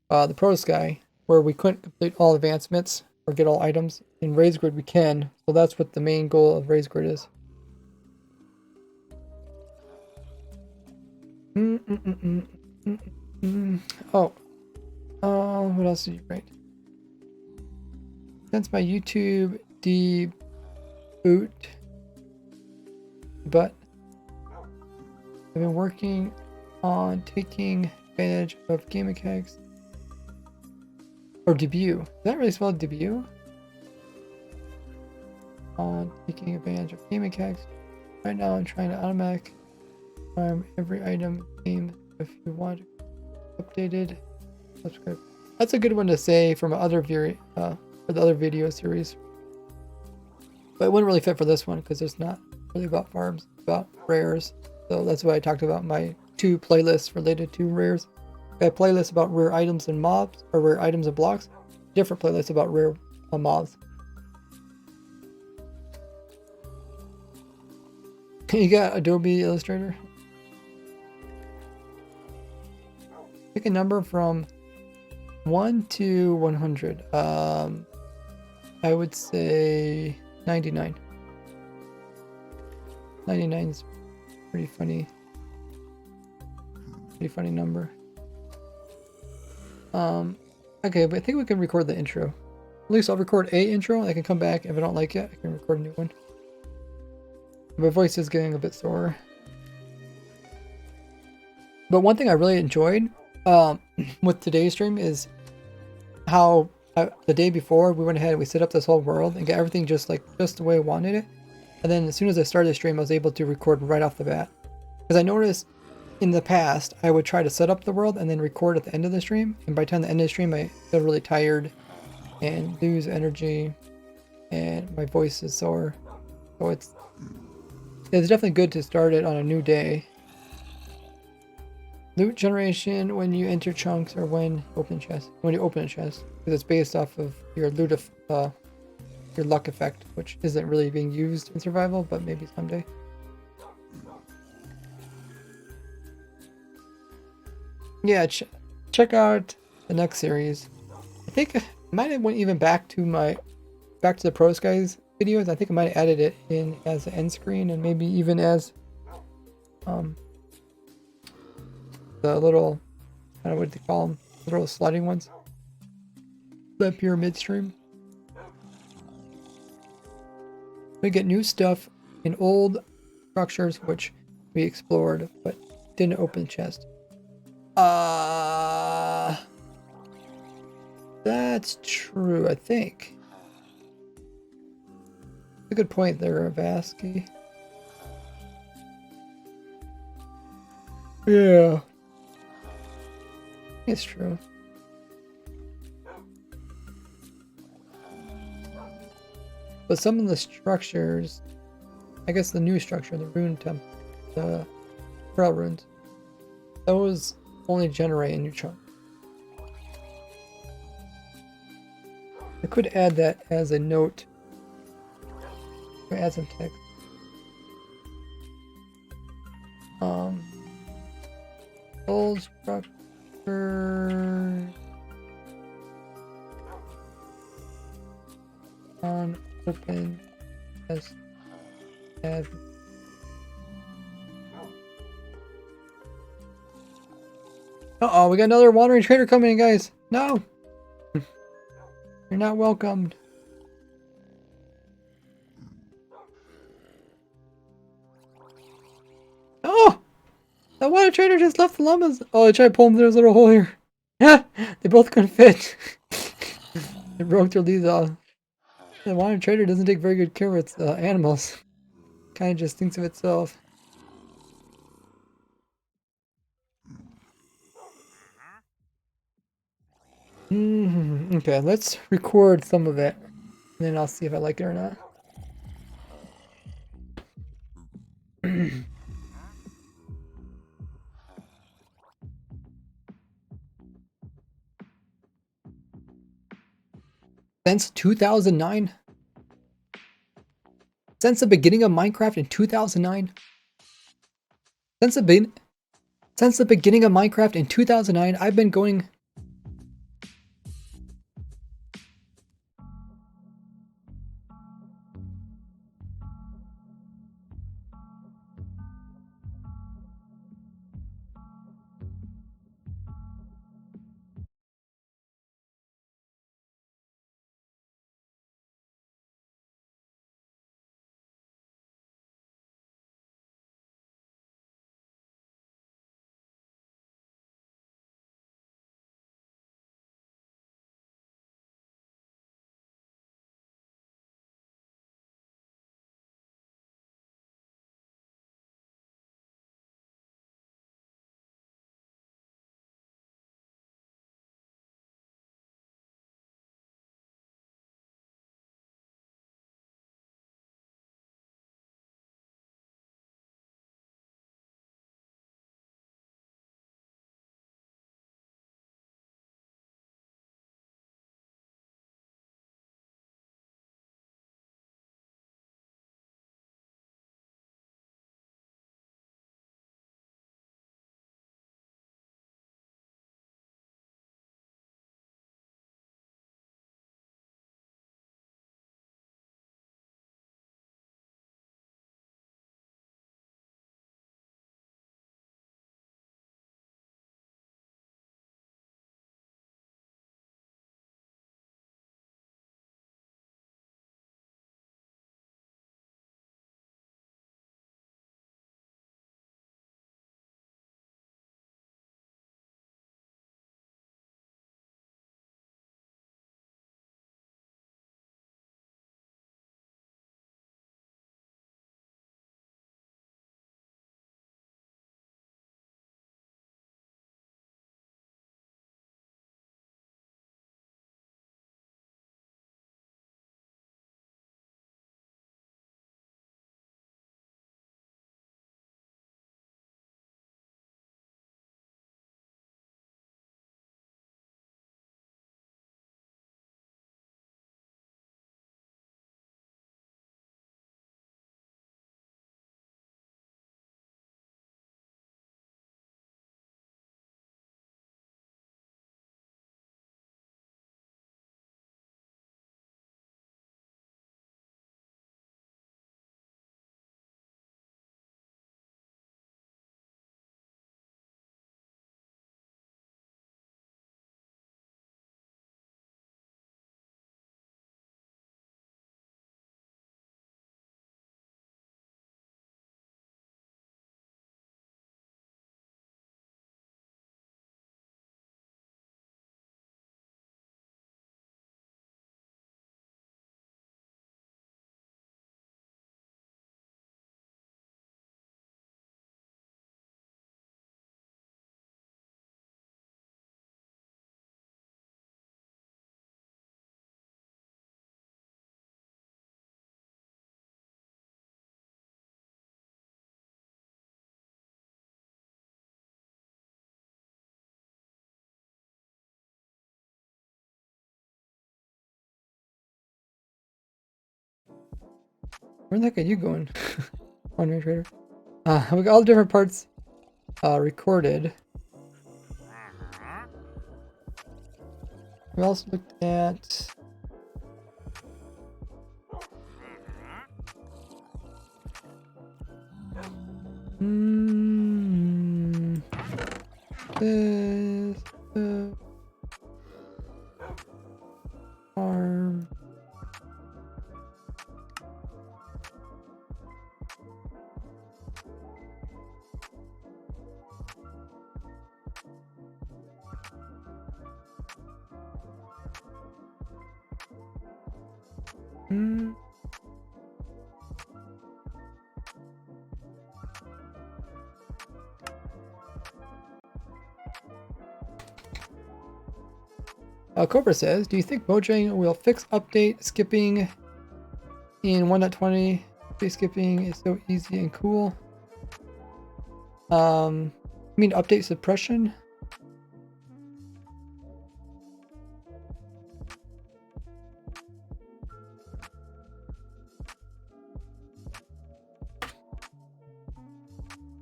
Pro Sky, where we couldn't complete all advancements or get all items, in Raise Grid we can. So that's what the main goal of Raise Grid is. What else did you write? Since my YouTube deboot, but I've been working on taking advantage of game mechanics. Or debut. Is that really spelled debut? On taking advantage of game mechanics. Right now I'm trying to automatic farm every item game. If you want updated, subscribe. That's a good one to say from other for the other video series. But it wouldn't really fit for this one because it's not really about farms, it's about rares. So that's why I talked about my 2 playlists related to rares. I have playlists about rare items and mobs, or rare items and blocks. Different playlists about rare mobs. You got Adobe Illustrator? Pick a number from 1 to 100. I would say 99. 99 is pretty funny. Pretty funny number. Okay, but I think we can record the intro. At least I'll record a intro. I can come back if I don't like it. I can record a new one. My voice is getting a bit sore. But one thing I really enjoyed with today's stream is how the day before we went ahead and we set up this whole world and got everything just the way I wanted it. And then as soon as I started the stream, I was able to record right off the bat. Because I noticed in the past, I would try to set up the world and then record at the end of the stream. And by the time the end of the stream, I feel really tired and lose energy and my voice is sore. So it's definitely good to start it on a new day. Loot generation when you enter chunks or when you open chests. When you open a chest, because it's based off of your loot your luck effect, which isn't really being used in survival, but maybe someday. Yeah, check out the next series. I think I might have went even back to the Pro Skies videos. I think I might have added it in as an end screen and maybe even as the little, I don't know what they call them, the little sliding ones. that pyramid stream. We get new stuff in old structures which we explored but didn't open the chest. That's true, I think. A good point there, Vasky. Yeah. It's true. But some of the structures, I guess the new structure, the rune temple, the pearl runes, those only generate a new chunk. I could add that as a note. Or add some text. Old structure on open as have. Uh-oh, we got another wandering trader coming in, guys. No! You're not welcomed. Oh! That water trader just left the llamas. Oh, I tried pulling through this little hole here. Yeah! They both couldn't fit. They broke their leaves off. The water trader doesn't take very good care of its animals. Kind of just thinks of itself. Okay, let's record some of it. And then I'll see if I like it or not. Since 2009? Since the beginning of Minecraft in 2009? Since the beginning of Minecraft in 2009, I've been going Where the heck are you going? On your trader. We got all the different parts recorded. We also looked at this arm. Cobra says, do you think Mojang will fix update skipping in 1.20? Update skipping is so easy and cool. You mean update suppression?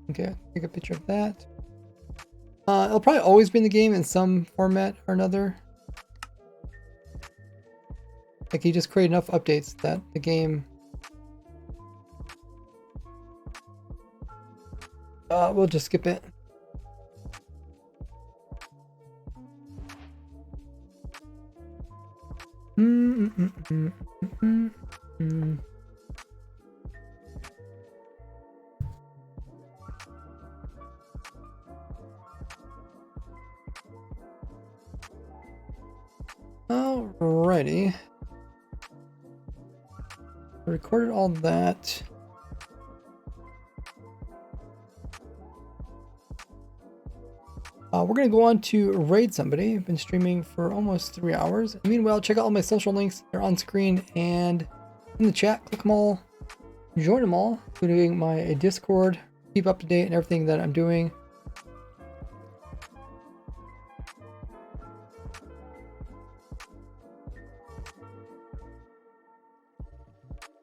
Okay, take a picture of that. It'll probably always be in the game in some format or another. Like you just create enough updates that the game we'll just skip it. Alrighty. Recorded all that. We're going to go on to raid somebody. I've been streaming for almost 3 hours. Meanwhile, check out all my social links. They're on screen and in the chat. Click them all. Join them all, including my Discord. Keep up to date and everything that I'm doing.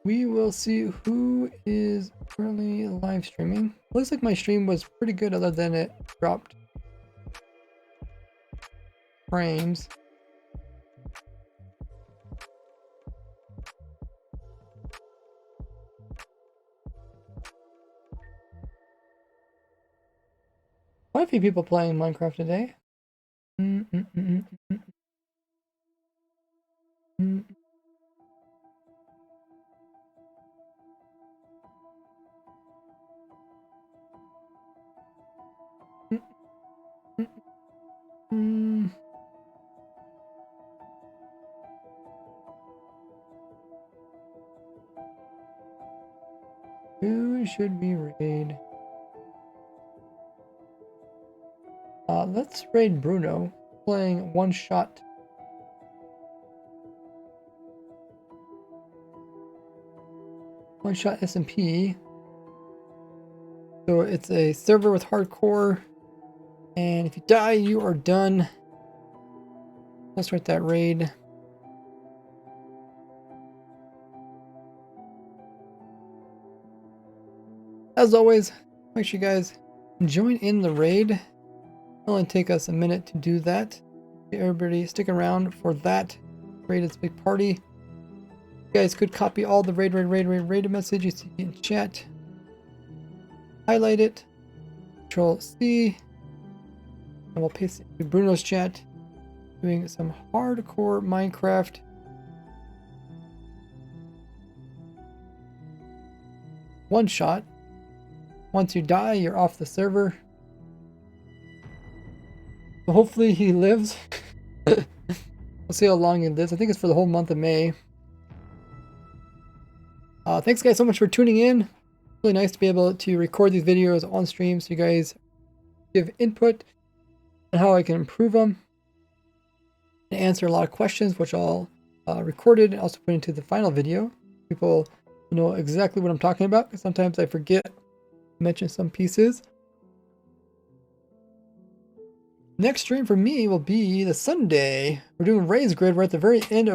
We will see who is currently live streaming. Looks like my stream was pretty good other than it dropped frames. Quite a few people playing Minecraft today. Who should we raid? Let's raid Bruno, playing one shot. One shot SMP. So it's a server with hardcore, and if you die, you are done. Let's rate that raid. As always, make sure you guys join in the raid. It'll only take us a minute to do that. Everybody stick around for that. Raid is a big party. You guys could copy all the raid message you see in chat. Highlight it. Control C. And we'll paste it to Bruno's chat. Doing some hardcore Minecraft. One shot. Once you die, you're off the server. So hopefully he lives. We'll see how long he lives. I think it's for the whole month of May. Thanks guys so much for tuning in. Really nice to be able to record these videos on stream so you guys give input on how I can improve them. And answer a lot of questions, which I'll recorded and also put into the final video. People know exactly what I'm talking about, because sometimes I forget to mention some pieces. Next stream for me will be the Sunday. We're doing Ray's Grid. We're at the very end of